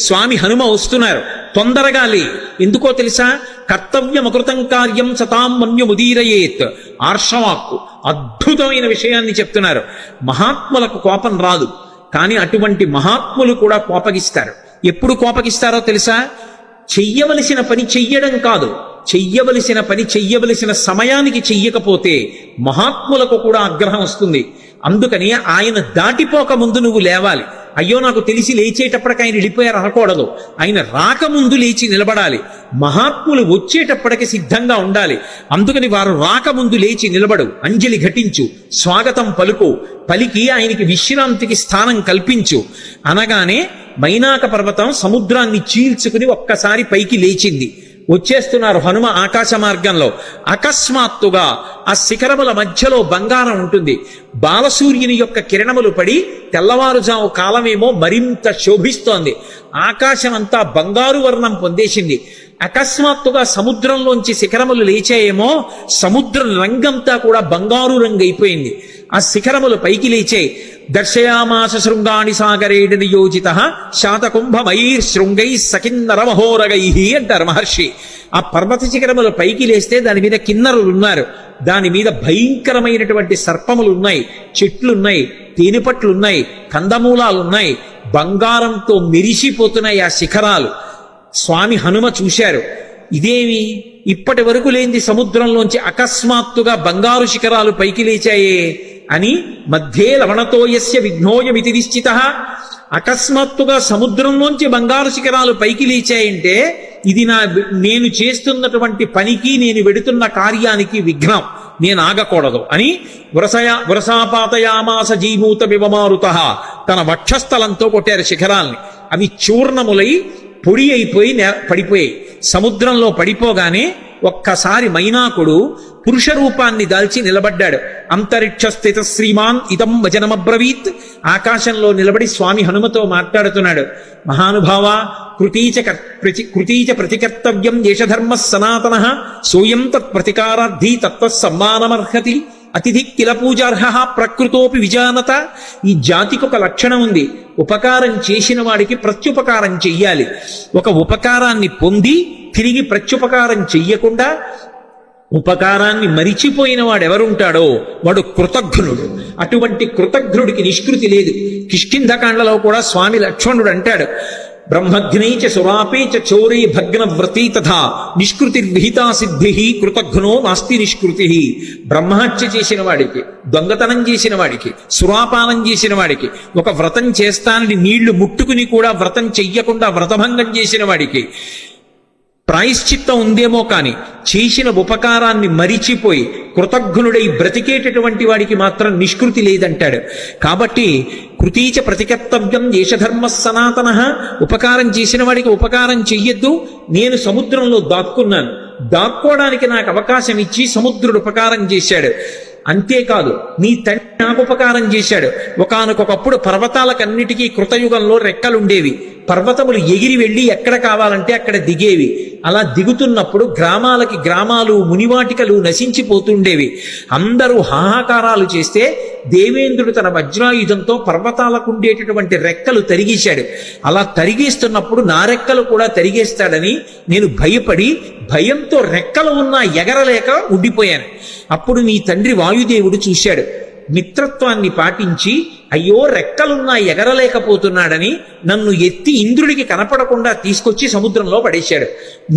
స్వామి హనుమ వస్తున్నారు, తొందరగా లే. ఎందుకో తెలుసా? కర్తవ్యమకృతం కార్యం సతాం మన్యుముదీరయేత్. ఆర్షవాక్కు అద్భుతమైన విషయాన్ని చెప్తున్నారు. మహాత్ములకు కోపం రాదు, కానీ అటువంటి మహాత్ములు కూడా కోపగిస్తారు. ఎప్పుడు కోపగిస్తారో తెలుసా? చెయ్యవలసిన పని చెయ్యడం కాదు, చెయ్యవలసిన పని చెయ్యవలసిన సమయానికి చెయ్యకపోతే మహాత్ములకు కూడా ఆగ్రహం వస్తుంది. అందుకని ఆయన దాటిపోక ముందు నువ్వు లేవాలి. అయ్యో నాకు తెలిసి లేచేటప్పటికి ఆయన వెళ్ళిపోయారు అనకూడదు. ఆయన రాకముందు లేచి నిలబడాలి. మహాత్ములు వచ్చేటప్పటికి సిద్ధంగా ఉండాలి. అందుకని వారు రాకముందు లేచి నిలబడు, అంజలి ఘటించు, స్వాగతం పలుకు, పలికి ఆయనకి విశ్రాంతికి స్థానం కల్పించు అనగానే మైనాక పర్వతం సముద్రాన్ని చీల్చుకుని ఒక్కసారి పైకి లేచింది. వచ్చేస్తున్నారు హనుమ ఆకాశ మార్గంలో. అకస్మాత్తుగా ఆ శిఖరముల మధ్యలో బంగారం ఉంటుంది. బాలసూర్యుని యొక్క కిరణములు పడి తెల్లవారుజాము కాలమేమో మరింత శోభిస్తోంది. ఆకాశం అంతా బంగారు వర్ణం పొందేసింది. అకస్మాత్తుగా సముద్రంలోంచి శిఖరములు లేచాయేమో, సముద్రం రంగంతా కూడా బంగారు రంగు అయిపోయింది. ఆ శిఖరములు పైకి లేచాయి. దర్శయామాస శృంగాణి సాగరేణ నియోజిత శాతకుంభమైర్ శృంగై సకిన్నరమహోరగై అంటారు మహర్షి. ఆ పర్వత శిఖరములు పైకి లేస్తే దాని మీద కిన్నరులు ఉన్నారు, దాని మీద భయంకరమైనటువంటి సర్పములు ఉన్నాయి, చెట్లున్నాయి, తేనెపట్లున్నాయి, కందమూలాలున్నాయి, బంగారంతో మెరిసిపోతున్నాయి ఆ శిఖరాలు. స్వామి హనుమ చూశారు, ఇదేమి ఇప్పటి వరకు లేనిది సముద్రంలోంచి అకస్మాత్తుగా బంగారు శిఖరాలు పైకి లేచాయే అని. మధ్యే లవణతోయస్య విఘ్నోయమితి నిశ్చిత. అకస్మాత్తుగా సముద్రంలోంచి బంగారు శిఖరాలు పైకి లేచాయంటే ఇది నేను చేస్తున్నటువంటి పనికి, నేను వెడుతున్న కార్యానికి విఘ్నం, నేను ఆగకూడదు అని వరసాపాతయామాస జీమూత వివమారుత. తన వక్షస్థలంతో కొట్టారు శిఖరాల్ని. అవి చూర్ణములై పొడి అయిపోయి పడిపోయాయి. సముద్రంలో పడిపోగానే ఒక్కసారి మైనాకుడు పురుష రూపాన్ని దాల్చి నిలబడ్డాడు. అంతరిక్ష స్థిత శ్రీమాన్ ఇతం వచనమబ్రవీత్. ఆకాశంలో నిలబడి స్వామి హనుమతో మాట్లాడుతున్నాడు. మహానుభావ, కృతీచ ప్రతికర్తవ్యం దేశధర్మ సనాతన సోయం తత్ప్రతికారార్థి తత్వసమ్మానమర్హతి అతిథి కిల పూజార్హ ప్రకృతోపి విజానత. ఈ జాతికి ఒక లక్షణం ఉంది, ఉపకారం చేసిన వాడికి ప్రత్యుపకారం చెయ్యాలి. ఒక ఉపకారాన్ని పొంది తిరిగి ప్రత్యుపకారం చెయ్యకుండా ఉపకారాన్ని మరిచిపోయిన వాడు ఎవరుంటాడో వాడు కృతఘ్నుడు. అటువంటి కృతఘ్నుడికి నిష్కృతి లేదు. కిష్కింధకాండలో కూడా స్వామి లక్ష్మణుడు అంటాడు, బ్రహ్మఘ్నైచ సురాపేచ చౌరే భగ్నవ్రతీ తథా నిష్కృతిర్విహితా సిద్ధి కృతఘ్నో నాస్తి నిష్కృతి. బ్రహ్మహత్య చేసిన వాడికి, దొంగతనం చేసిన వాడికి, సురాపానం చేసిన వాడికి, ఒక వ్రతం చేస్తానని నీళ్లు ముట్టుకుని కూడా వ్రతం చెయ్యకుండా వ్రతభంగం చేసిన వాడికి ప్రాయశ్చిత్తం ఉందేమో కానీ చేసిన ఉపకారాన్ని మరిచిపోయి కృతఘ్నుడై బ్రతికేటటువంటి వాడికి మాత్రం నిష్కృతి లేదంటాడు. కాబట్టి కృతీచ ప్రతికర్తవ్యం దేశధర్మ సనాతన. ఉపకారం చేసిన వాడికి ఉపకారం చెయ్యొద్దు. నేను సముద్రంలో దాక్కున్నాను, దాక్కోవడానికి నాకు అవకాశం ఇచ్చి సముద్రుడు ఉపకారం చేశాడు. అంతేకాదు, నీ తండ్రి నాకు ఉపకారం చేశాడు. ఒకానొకప్పుడు పర్వతాలకన్నిటికీ కృతయుగంలో రెక్కలుండేవి. పర్వతములు ఎగిరి వెళ్ళి ఎక్కడ కావాలంటే అక్కడ దిగేవి. అలా దిగుతున్నప్పుడు గ్రామాలకి గ్రామాలు, మునివాటికలు నశించిపోతుండేవి. అందరూ హాహాకారాలు చేస్తే దేవేంద్రుడు తన వజ్రాయుధంతో పర్వతాలకు ఉండేటటువంటి రెక్కలు తరిగేశాడు. అలా తరిగేస్తున్నప్పుడు నా రెక్కలు కూడా తరిగేస్తాడని నేను భయపడి భయంతో రెక్కలు ఉన్నా ఎగరలేక ఉండిపోయాను. అప్పుడు నీ తండ్రి వాయుదేవుడు చూశాడు. మిత్రత్వాన్ని పాటించి అయ్యో రెక్కలున్నా ఎగరలేకపోతున్నాడని నన్ను ఎత్తి ఇంద్రుడికి కనపడకుండా తీసుకొచ్చి సముద్రంలో పడేశాడు.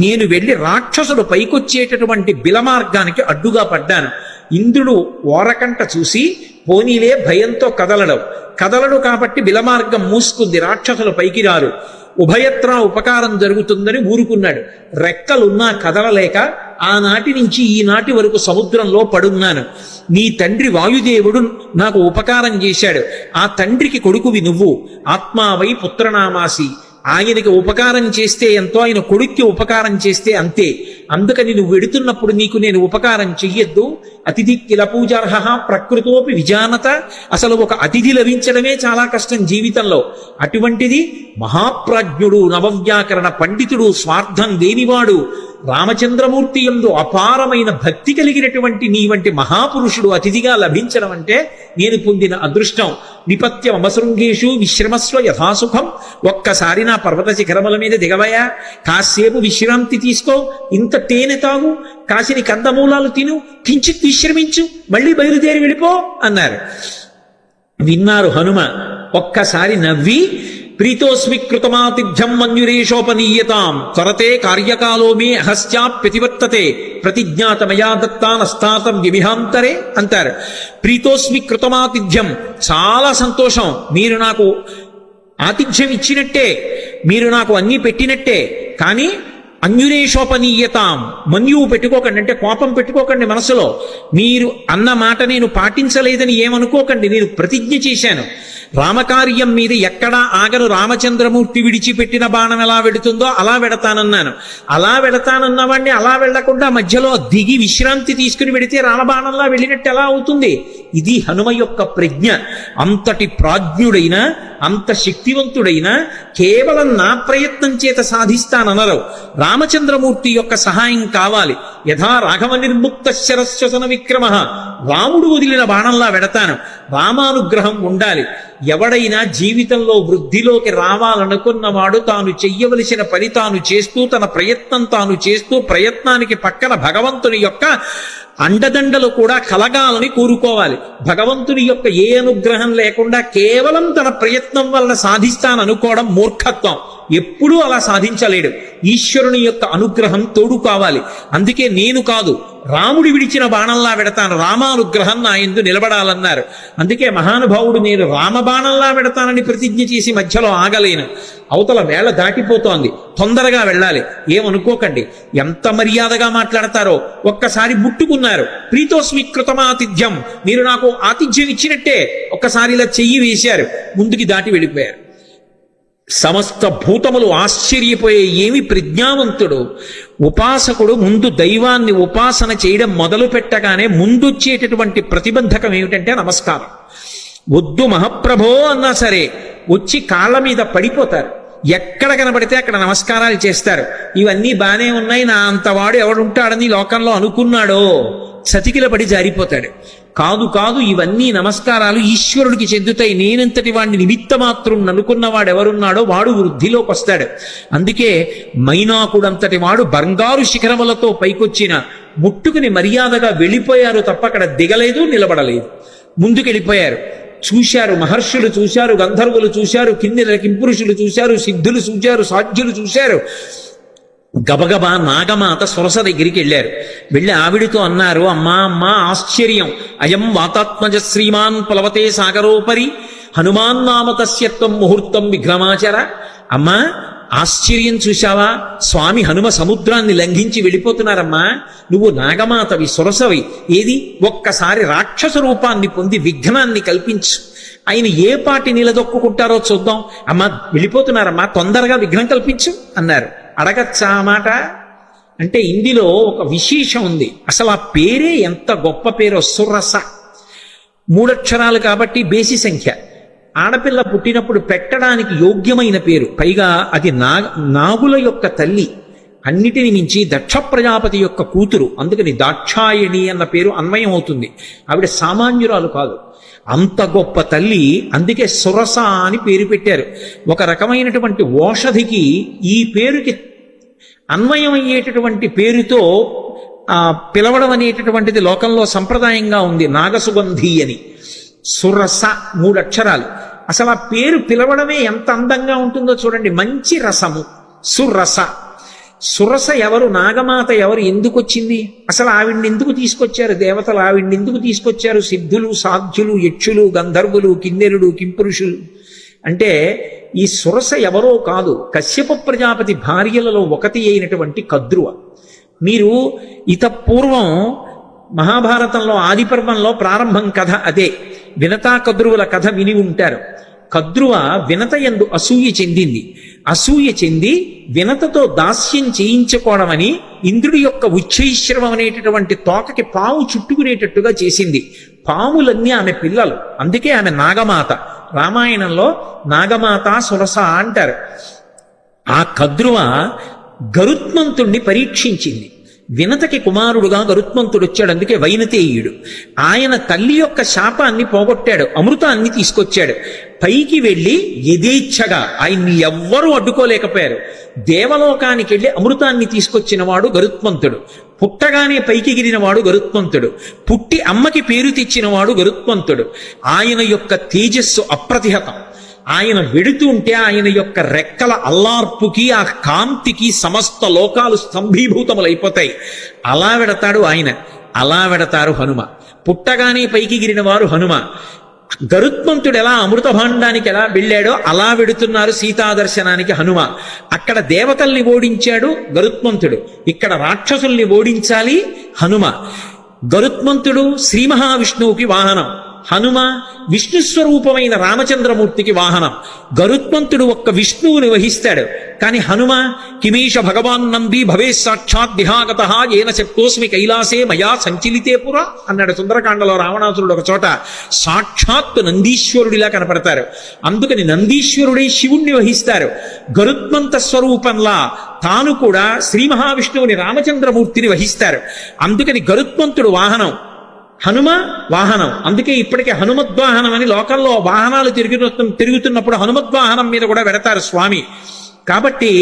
నేను వెళ్ళి రాక్షసుడు పైకొచ్చేటటువంటి బిలమార్గానికి అడ్డుగా పడ్డాను. ఇంద్రుడు ఓరకంట చూసి పోనీలే భయంతో కదలడు కాబట్టి బిలమార్గం మూసుకుంది, రాక్షసులు పైకి రారు, ఉభయత్రా ఉపకారం జరుగుతుందని ఊరుకున్నాడు. రెక్కలున్నా కదలలేక ఆనాటి నుంచి ఈనాటి వరకు సముద్రంలో పడున్నాను. నీ తండ్రి వాయుదేవుడు నాకు ఉపకారం చేశాడు. ఆ తండ్రికి కొడుకువి నువ్వు. ఆత్మావై పుత్రనామాసి. ఆయనకి ఉపకారం చేస్తే ఎంతో, ఆయన కొడుక్కి ఉపకారం చేస్తే అంతే. అందుకని నువ్వు వెడుతున్నప్పుడు నీకు నేను ఉపకారం చెయ్యొద్దు. అతిథి కిల పూజార్హ ప్రకృతోపి విజానత. అసలు ఒక అతిథి లభించడమే చాలా కష్టం జీవితంలో. అటువంటిది మహాప్రాజ్ఞుడు, నవవ్యాకరణ పండితుడు, స్వార్థం లేనివాడు, రామచంద్రమూర్తి యందు అపారమైన భక్తి కలిగినటువంటి నీ వంటి మహాపురుషుడు అతిథిగా లభించడం అంటే నేను పొందిన అదృష్టం. నిపత్యం అమశృంగేషు విశ్రమస్వ యథాసుఖం. ఒక్కసారి నా పర్వత శిఖరముల మీద దిగవయా, కాసేపు విశ్రాంతి తీసుకో, ఇంత తేనె తాగు, కాసిని కందమూలాలు తిను, కించిత్ విశ్రమించు, మళ్ళీ బయలుదేరి వెళ్ళిపో అన్నారు. విన్నారు హనుమ. ఒక్కసారి నవ్వి, ప్రీతోస్మి కృతమాతిథ్యం మన్యురేషోపనీయతాం త్వరతే కార్యకాలో మే అహస్యాప్యతివర్తతే ప్రతిజ్ఞాతమయా దత్తానస్తాతం విమిహాంతరే అంటారు. ప్రీతోస్మి కృతమాతిథ్యం, చాలా సంతోషం, మీరు నాకు ఆతిథ్యం ఇచ్చినట్టే, మీరు నాకు అన్నీ పెట్టినట్టే. కానీ అన్యురేషోపనీయతాం, మన్యువు పెట్టుకోకండి, అంటే కోపం పెట్టుకోకండి మనసులో. మీరు అన్న మాట నేను పాటించలేదని ఏమనుకోకండి. నేను ప్రతిజ్ఞ చేశాను, రామకార్యం మీద ఎక్కడా ఆగను. రామచంద్రమూర్తి విడిచిపెట్టిన బాణం ఎలా వెడుతుందో అలా వెడతానన్నాను. అలా వెడతానన్నవాడిని అలా వెళ్లకుండా మధ్యలో దిగి విశ్రాంతి తీసుకుని వెడితే రామబాణంలా వెళ్ళినట్టు ఎలా అవుతుంది? ఇది హనుమ యొక్క ప్రజ్ఞ. అంతటి ప్రాజ్ఞుడైన, అంత శక్తివంతుడైన, కేవలం నా ప్రయత్నం చేత సాధిస్తాననరు. రామచంద్రమూర్తి యొక్క సహాయం కావాలి. యథా రాఘవ నిర్ముక్త శరశ్వసన విక్రమ, రాముడు వదిలిన బాణంలా వెడతాను. రామానుగ్రహం ఉండాలి. ఎవడైనా జీవితంలో వృద్ధిలోకి రావాలనుకున్నవాడు తాను చెయ్యవలసిన పని తాను చేస్తూ, తన ప్రయత్నం తాను చేస్తూ, ప్రయత్నానికి పక్కన భగవంతుని యొక్క అండదండలు కూడా కలగాలని కోరుకోవాలి. భగవంతుని యొక్క ఏ అనుగ్రహం లేకుండా కేవలం తన ప్రయత్నం వలన సాధిస్తాననుకోవడం మూర్ఖత్వం. ఎప్పుడూ అలా సాధించలేడు. ఈశ్వరుని యొక్క అనుగ్రహం తోడు కావాలి. అందుకే నేను కాదు, రాముడి విడిచిన బాణంలా వెడతాను, రామానుగ్రహం నా యందు నిలబడాలన్నారు. అందుకే మహానుభావుడు నేను రామబాణంలా వెడతానని ప్రతిజ్ఞ చేసి మధ్యలో ఆగలేను. అవతల వేళ దాటిపోతోంది, తొందరగా వెళ్ళాలి. ఏమనుకోకండి, ఎంత మర్యాదగా మాట్లాడతారో. ఒక్కసారి ముట్టుకున్నారు. ప్రీతోస్మి కృతమాతిథ్యం, మీరు నాకు ఆతిథ్యం ఇచ్చినట్టే. ఒక్కసారి ఇలా చెయ్యి వేశారు, ముందుకి దాటి వెళ్ళిపోయారు. సమస్త భూతములు ఆశ్చర్యపోయే, ఏమి ప్రజ్ఞావంతుడు ఉపాసకుడు. ముందు దైవాన్ని ఉపాసన చేయడం మొదలు పెట్టగానే ముందొచ్చేటటువంటి ప్రతిబంధకం ఏమిటంటే నమస్కారం. వద్దు మహాప్రభో అన్నా సరే వచ్చి కాళ్ళ మీద పడిపోతారు. ఎక్కడ కనబడితే అక్కడ నమస్కారాలు చేస్తారు. ఇవన్నీ బానే ఉన్నాయి, నా అంతవాడు ఎవడుంటాడని లోకంలో అనుకున్నాడో సతికిల పడి జారిపోతాడు. కాదు కాదు, ఇవన్నీ నమస్కారాలు ఈశ్వరుడికి చెందుతాయి. నేనంతటి వాడిని నిమిత్త మాత్రం అనుకున్నవాడు ఎవరున్నాడో వాడు వృద్ధిలోకి వస్తాడు. అందుకే మైనాకుడంతటి వాడు బంగారు శిఖరములతో పైకొచ్చిన ముట్టుకుని మర్యాదగా వెళ్ళిపోయారు తప్ప అక్కడ దిగలేదు, నిలబడలేదు. ముందుకెళ్ళిపోయారు. చూశారు, మహర్షులు చూశారు, గంధర్వులు చూశారు, కిన్నెర కింపురుషులు చూశారు, సిద్ధులు చూశారు, సాధ్యులు చూశారు. గబగబా నాగమాత సొరస దగ్గరికి వెళ్ళారు. వెళ్ళి ఆవిడితో అన్నారు, అమ్మా అమ్మా ఆశ్చర్యం, అయం వాతాత్మజ శ్రీమాన్ ప్లవతే సాగరోపరి హనుమాన్ నామ తస్యత్వం ముహూర్తం విఘ్నమాచర. అమ్మా ఆశ్చర్యం చూశావా, స్వామి హనుమ సముద్రాన్ని లంఘించి వెళ్ళిపోతున్నారమ్మా. నువ్వు నాగమాతవి, సొరసవి. ఏది, ఒక్కసారి రాక్షస రూపాన్ని పొంది విఘ్నాన్ని కల్పించు. ఆయన ఏ పాటి నిలదొక్కుంటారో చూద్దాం. అమ్మా వెళ్ళిపోతున్నారమ్మా, తొందరగా విఘ్నం కల్పించు అన్నారు. అడగచ్చా మాట అంటే ఇందులో ఒక విశేషం ఉంది. అసలు ఆ పేరే ఎంత గొప్ప పేరో, సురస. 3 అక్షరాలు కాబట్టి బేసి సంఖ్య. ఆడపిల్ల పుట్టినప్పుడు పెట్టడానికి యోగ్యమైన పేరు. పైగా అది నాగుల యొక్క తల్లి, అన్నిటిని మించి దక్ష ప్రజాపతి యొక్క కూతురు. అందుకని దాక్షాయణి అన్న పేరు అన్వయం అవుతుంది. ఆవిడ సామాన్యురాలు కాదు, అంత గొప్ప తల్లి. అందుకే సురస అని పేరు పెట్టారు. ఒక రకమైనటువంటి ఓషధికి ఈ పేరుకి అన్వయమయ్యేటటువంటి పేరుతో పిలవడం అనేటటువంటిది లోకంలో సంప్రదాయంగా ఉంది. నాగసుగంధి అని. సురస 3 అక్షరాలు. అసలు ఆ పేరు పిలవడమే ఎంత అందంగా ఉంటుందో చూడండి. మంచి రసము, సురస. సురస ఎవరు, నాగమాత ఎవరు, ఎందుకు వచ్చింది? అసలు ఆవిడ్ని ఎందుకు తీసుకొచ్చారు దేవతలు? ఆవిడ్ని ఎందుకు తీసుకొచ్చారు సిద్ధులు, సాధ్యులు, యక్షులు, గంధర్వులు, కిన్నెరుడు, కింపురుషులు? అంటే ఈ సురస ఎవరో కాదు, కశ్యప ప్రజాపతి భార్యలలో ఒకటి అయినటువంటి కద్రువ. మీరు పూర్వం మహాభారతంలో ఆదిపర్వంలో ప్రారంభం కథ అదే. వినతా కద్రువుల కథ విని ఉంటారు. కద్రువ వినత యందు అసూయ చెందింది. అసూయ చెంది వినతతో దాస్యం చేయించుకోవడమని ఇంద్రుడి యొక్క ఉచ్చైశ్రవం అనేటటువంటి తోకకి పాము చుట్టుకునేటట్టుగా చేసింది. పాములన్నీ ఆమె పిల్లలు, అందుకే ఆమె నాగమాత. రామాయణంలో నాగమాత సురస అంటారు. ఆ కద్రువ గరుత్మంతుణ్ణి పరీక్షించింది. వినతకి కుమారుడుగా గరుత్మంతుడు వచ్చాడు, అందుకే వైనతేయుడు. ఆయన తల్లి యొక్క శాపాన్ని పోగొట్టాడు, అమృతాన్ని తీసుకొచ్చాడు. పైకి వెళ్ళి యథేచ్ఛగా ఆయన్ని ఎవ్వరూ అడ్డుకోలేకపోయారు. దేవలోకానికి వెళ్ళి అమృతాన్ని తీసుకొచ్చిన వాడు గరుత్మంతుడు. పుట్టగానే పైకి ఎగిరినవాడు గరుత్మంతుడు. పుట్టి అమ్మకి పేరు తెచ్చినవాడు గరుత్మంతుడు. ఆయన యొక్క తేజస్సు అప్రతిహతం. ఆయన వెడుతుంటే ఆయన యొక్క రెక్కల అల్లార్పుకి ఆ కాంతికి సమస్త లోకాలు స్తంభీభూతములైపోతాయి. అలా వెడతాడు ఆయన, అలా వెడతారు హనుమ. పుట్టగానే పైకి గిరిన వారు హనుమ. గరుత్మంతుడు ఎలా అమృత భాండానికి ఎలా వెళ్ళాడో అలా వెడుతున్నారు సీతాదర్శనానికి హనుమ. అక్కడ దేవతల్ని ఓడించాడు గరుత్మంతుడు, ఇక్కడ రాక్షసుల్ని ఓడించాలి హనుమ. గరుత్మంతుడు శ్రీ మహావిష్ణువుకి వాహనం, హనుమ విష్ణుస్వరూపమైన రామచంద్రమూర్తికి వాహనం. గరుత్మంతుడు ఒక్క విష్ణువుని వహిస్తాడు, కానీ హనుమ కిమీష భగవాన్ నంది భవే సాక్షాత్ దిహాగత ఏన శక్తోస్మి కైలాసే మయా సంచలితే పుర అన్నాడు సుందరకాండలో రావణాసురుడు ఒక చోట. సాక్షాత్తు నందీశ్వరుడిలా కనపడతారు, అందుకని నందీశ్వరుడే శివుణ్ణి వహిస్తారు. గరుత్మంత స్వరూపంలా తాను కూడా శ్రీ మహావిష్ణువుని రామచంద్రమూర్తిని వహిస్తారు. అందుకని గరుత్మంతుడు వాహనం, హనుమ వాహనం. అందుకే ఇప్పటికే హనుమద్వాహనం అని లోకంలో వాహనాలు తిరుగుతున్నప్పుడు హనుమద్వాహనం మీద కూడా పెడతారు స్వామి. కాబట్టి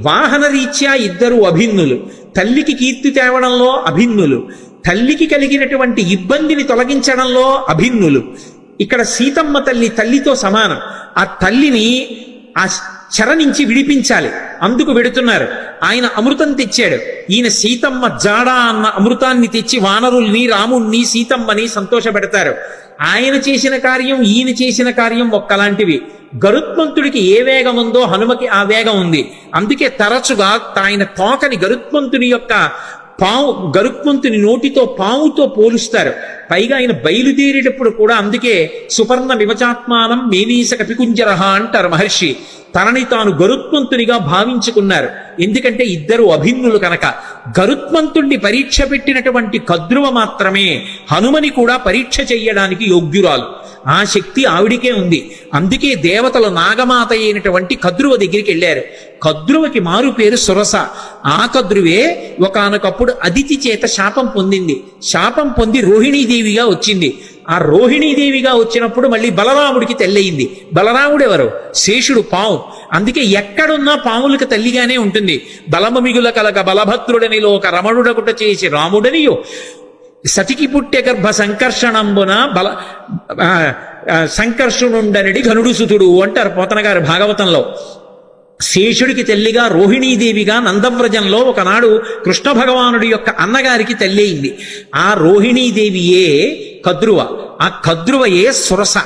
వాహన రీత్యా ఇద్దరు అభిన్నులు. తల్లికి కీర్తి తేవడంలో అభిన్నులు, తల్లికి కలిగినటువంటి ఇబ్బందిని తొలగించడంలో అభిన్నులు. ఇక్కడ సీతమ్మ తల్లితో సమానం. ఆ తల్లిని ఆ చెర నుంచి విడిపించాలి, అందుకు వెడుతున్నారు. ఆయన అమృతం తెచ్చాడు, ఈయన సీతమ్మ జాడ అన్న అమృతాన్ని తెచ్చి వానరుల్ని రాముణ్ణి సీతమ్మని సంతోషపెడతారు. ఆయన చేసిన కార్యం ఈయన చేసిన కార్యం ఒక్కలాంటివి. గరుత్మంతుడికి ఏ వేగం ఉందో హనుమకి ఆ వేగం ఉంది. అందుకే తరచుగా ఆయన తోకని గరుత్మంతుని నోటితో పావుతో పోలుస్తారు. పైగా ఆయన బయలుదేరేటప్పుడు కూడా అందుకే సుపర్ణ వివచాత్మానం మేనీస కపికుంజరహ అంటారు మహర్షి. తనని తాను గరుత్మంతునిగా భావించుకున్నారు, ఎందుకంటే ఇద్దరు అభిన్నులు కనుక. గరుత్మంతుణ్ణి పరీక్ష పెట్టినటువంటి కద్రువ మాత్రమే హనుమని కూడా పరీక్ష చెయ్యడానికి యోగ్యురాలు. ఆ శక్తి ఆవిడికే ఉంది. అందుకే దేవతలు నాగమాత అయినటువంటి కద్రువ దగ్గరికి వెళ్ళారు. కద్రువకి మారు పేరు సురస. ఆ కద్రువే ఒకానొకప్పుడు అదితి చేత శాపం పొందింది. శాపం పొంది రోహిణీదేవిగా వచ్చింది. ఆ రోహిణీదేవిగా వచ్చినప్పుడు మళ్ళీ బలరాముడికి తల్లయింది. బలరాముడు ఎవరు? శేషుడు, పాము. అందుకే ఎక్కడున్నా పాములకు తల్లిగానే ఉంటుంది. బలము మిగుల కలగ బలభద్రుడనిలో ఒక రమణుడకుట చేసి రాముడనియో సతికి పుట్టె గర్భ సంకర్షణంబున సంకర్షణుండనడి ఘనుడు సుతుడు అంటారు పోతన గారు భాగవతంలో. శేషుడికి తల్లిగా రోహిణీదేవిగా నందవ్రజంలో ఒకనాడు కృష్ణ భగవానుడి యొక్క అన్నగారికి తల్లి అయింది. ఆ రోహిణీదేవియే కద్రువ. ఆ కద్రువయే సురస.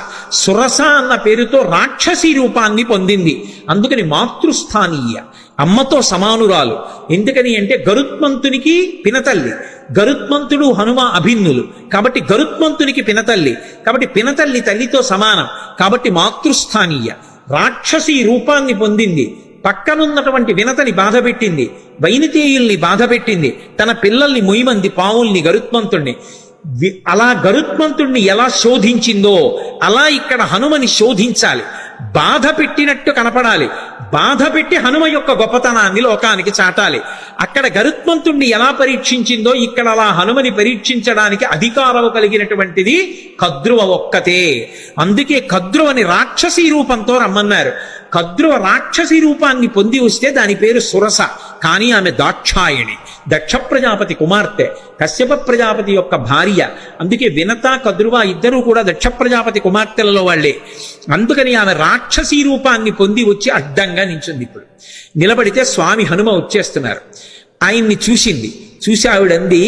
సురస అన్న పేరుతో రాక్షసీ రూపాన్ని పొందింది. అందుకని మాతృస్థానీయ, అమ్మతో సమానురాలు. ఎందుకని అంటే గరుత్మంతునికి పినతల్లి, గరుత్మంతుడు హనుమ అభిన్నులు కాబట్టి గరుత్మంతునికి పినతల్లి, కాబట్టి పినతల్లి తల్లితో సమానం, కాబట్టి మాతృస్థానీయ. రాక్షసీ రూపాన్ని పొందింది. పక్కనున్నటువంటి వినతని బాధపెట్టింది, వైనతేయుల్ని బాధపెట్టింది, తన పిల్లల్ని మొయ్యమంది పావుల్ని గరుత్మంతుణ్ణి. అలా గరుత్మంతుణ్ణి ఎలా శోధించిందో అలా ఇక్కడ హనుమని శోధించాలి. బాధ పెట్టినట్టు కనపడాలి, బాధ పెట్టి హనుమ యొక్క గొప్పతనాన్ని లోకానికి చాటాలి. అక్కడ గరుత్మంతుణ్ణి ఎలా పరీక్షించిందో ఇక్కడ అలా హనుమని పరీక్షించడానికి అధికారం కలిగినటువంటిది కద్రువ ఒక్కతే. అందుకే కద్రువని రాక్షసీ రూపంతో రమ్మన్నారు. కద్రువ రాక్షసీ రూపాన్ని పొంది వస్తే దాని పేరు సురస. కానీ ఆమె దాక్షాయణి, దక్ష ప్రజాపతి కుమార్తె, కశ్యప ప్రజాపతి యొక్క భార్య. అందుకే వినత కద్రువ ఇద్దరూ కూడా దక్ష ప్రజాపతి కుమార్తెలలో వాళ్లే. అందుకని ఆమె రాక్షసీ రూపాన్ని పొంది వచ్చి అడ్డంగా నించుంది. ఇప్పుడు నిలబడితే స్వామి హనుమ వచ్చేస్తున్నారు. ఆయన్ని చూసి ఆవిడంది,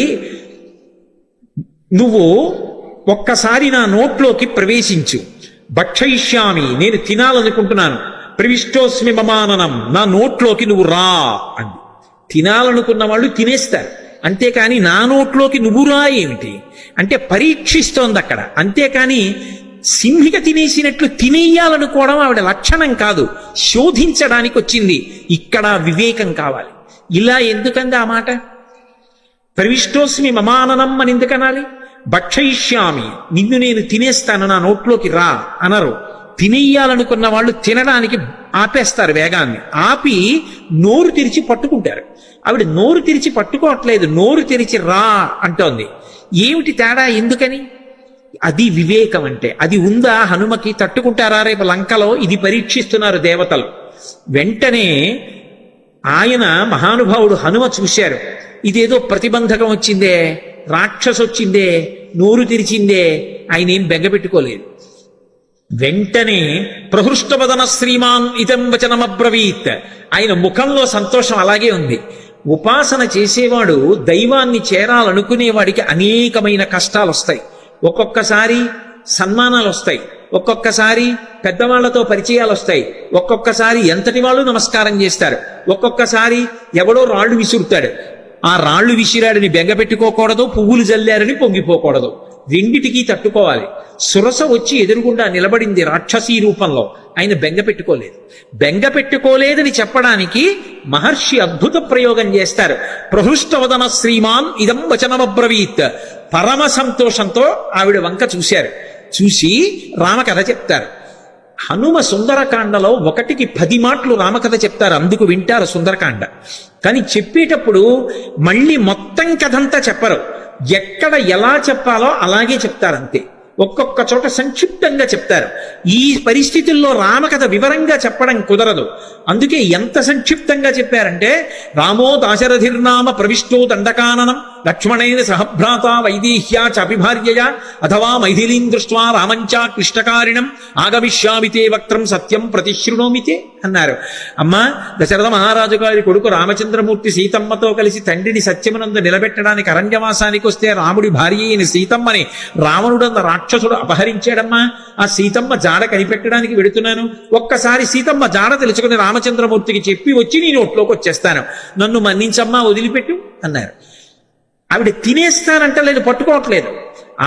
నువ్వు ఒక్కసారి నా నోట్లోకి ప్రవేశించు, భక్షయిష్యామి, నేను తినాలనుకుంటున్నాను, ప్రవిష్టోస్మి మమాననం, నా నోట్లోకి నువ్వు రా అంది. తినాలనుకున్న వాళ్ళు తినేస్తారు, అంతేకాని నా నోట్లోకి నువ్వురా ఏమిటి అంటే పరీక్షిస్తోంది అక్కడ. అంతేకాని సింహిక తినేసినట్లు తినేయాలనుకోవడం ఆవిడ లక్షణం కాదు, శోధించడానికి వచ్చింది. ఇక్కడ వివేకం కావాలి. ఇలా ఎందుకంది ఆ మాట? ప్రవిష్టోస్మి మమాననం అని ఎందుకనాలి? భక్షయిష్యామి, నిన్ను నేను తినేస్తాను, నా నోట్లోకి రా అనరు. తినేయాలనుకున్న వాళ్ళు తినడానికి ఆపేస్తారు, వేగాన్ని ఆపి నోరు తెరిచి పట్టుకుంటారు. ఆవిడ నోరు తెరిచి పట్టుకోవట్లేదు, నోరు తెరిచి రా అంటోంది. ఏమిటి తేడా? ఎందుకని? అది వివేకం అంటే. అది ఉందా హనుమకి? తట్టుకుంటారా రేపు లంకలో? ఇది పరీక్షిస్తున్నారు దేవతలు. వెంటనే ఆయన మహానుభావుడు హనుమ చూశారు, ఇదేదో ప్రతిబంధకం వచ్చిందే, రాక్షసు వచ్చిందే, నోరు తెరిచిందే. ఆయన ఏం బెంగపెట్టుకోలేదు. వెంటనే ప్రహృష్టవదన శ్రీమాన్ ఇదం వచనమబ్రవీత్. ఆయన ముఖంలో సంతోషం అలాగే ఉంది. ఉపాసన చేసేవాడు దైవాన్ని చేరాలనుకునేవాడికి అనేకమైన కష్టాలు వస్తాయి. ఒక్కొక్కసారి సన్మానాలు వస్తాయి, ఒక్కొక్కసారి పెద్దవాళ్లతో పరిచయాలు వస్తాయి, ఒక్కొక్కసారి ఎంతటి వాళ్ళు నమస్కారం చేస్తారు, ఒక్కొక్కసారి ఎవడో రాళ్లు విసురుతాడు. ఆ రాళ్లు విసిరాడని బెంగపెట్టుకోకూడదు, పువ్వులు జల్లారని పొంగిపోకూడదు. రెండిటికీ తట్టుకోవాలి. సురస వచ్చి ఎదురుగుండా నిలబడింది రాక్షసీ రూపంలో. ఆయన బెంగపెట్టుకోలేదని చెప్పడానికి మహర్షి అద్భుత ప్రయోగం చేస్తారు. ప్రహృష్టవదన శ్రీమాన్ ఇదం వచనమబ్రవీత్. పరమ సంతోషంతో ఆవిడ వంక చూశారు. చూసి రామకథ చెప్తారు. హనుమ సుందరకాండలో 1కి 10 మాటలు రామకథ చెప్తారు, అందుకు వింటారు సుందరకాండ. కానీ చెప్పేటప్పుడు మళ్ళీ మొత్తం కథంతా చెప్పరు, ఎక్కడ ఎలా చెప్పాలో అలాగే చెప్తారంతే. ఒక్కొక్క చోట సంక్షిప్తంగా చెప్తారు. ఈ పరిస్థితుల్లో రామకథ వివరంగా చెప్పడం కుదరదు. అందుకే ఎంత సంక్షిప్తంగా చెప్పారంటే, రామో దాశరథిర్నామ ప్రవిష్టో దండకాననం లక్ష్మణైన సహభ్రాత వైదేహ్యా చాపిభార్యయా అథవా మైథిలీం దృష్ట్వా రామంచా క్లిష్టకారిణం ఆగమిష్యామితే వక్త్రం సత్యం ప్రతిశృణోమితే అన్నారు. అమ్మా, దశరథ మహారాజు గారి కొడుకు రామచంద్రమూర్తి సీతమ్మతో కలిసి తండ్రిని సత్యమునందు నిలబెట్టడానికి అరణ్యవాసానికి వస్తే రాముడి భార్య అయిన సీతమ్మని రావణుడన్న రాక్షసుడు అపహరించాడమ్మా. ఆ సీతమ్మ జాడ కనిపెట్టడానికి వెడుతున్నాను. ఒక్కసారి సీతమ్మ జాడ తెలుసుకుని రామచంద్రమూర్తికి చెప్పి వచ్చి నీ నోట్లోకి వచ్చేస్తాను, నన్ను మన్నించమ్మా, వదిలిపెట్టు అన్నారు. ఆవిడ తినేస్తానంటలేదు, పట్టుకోవట్లేదు.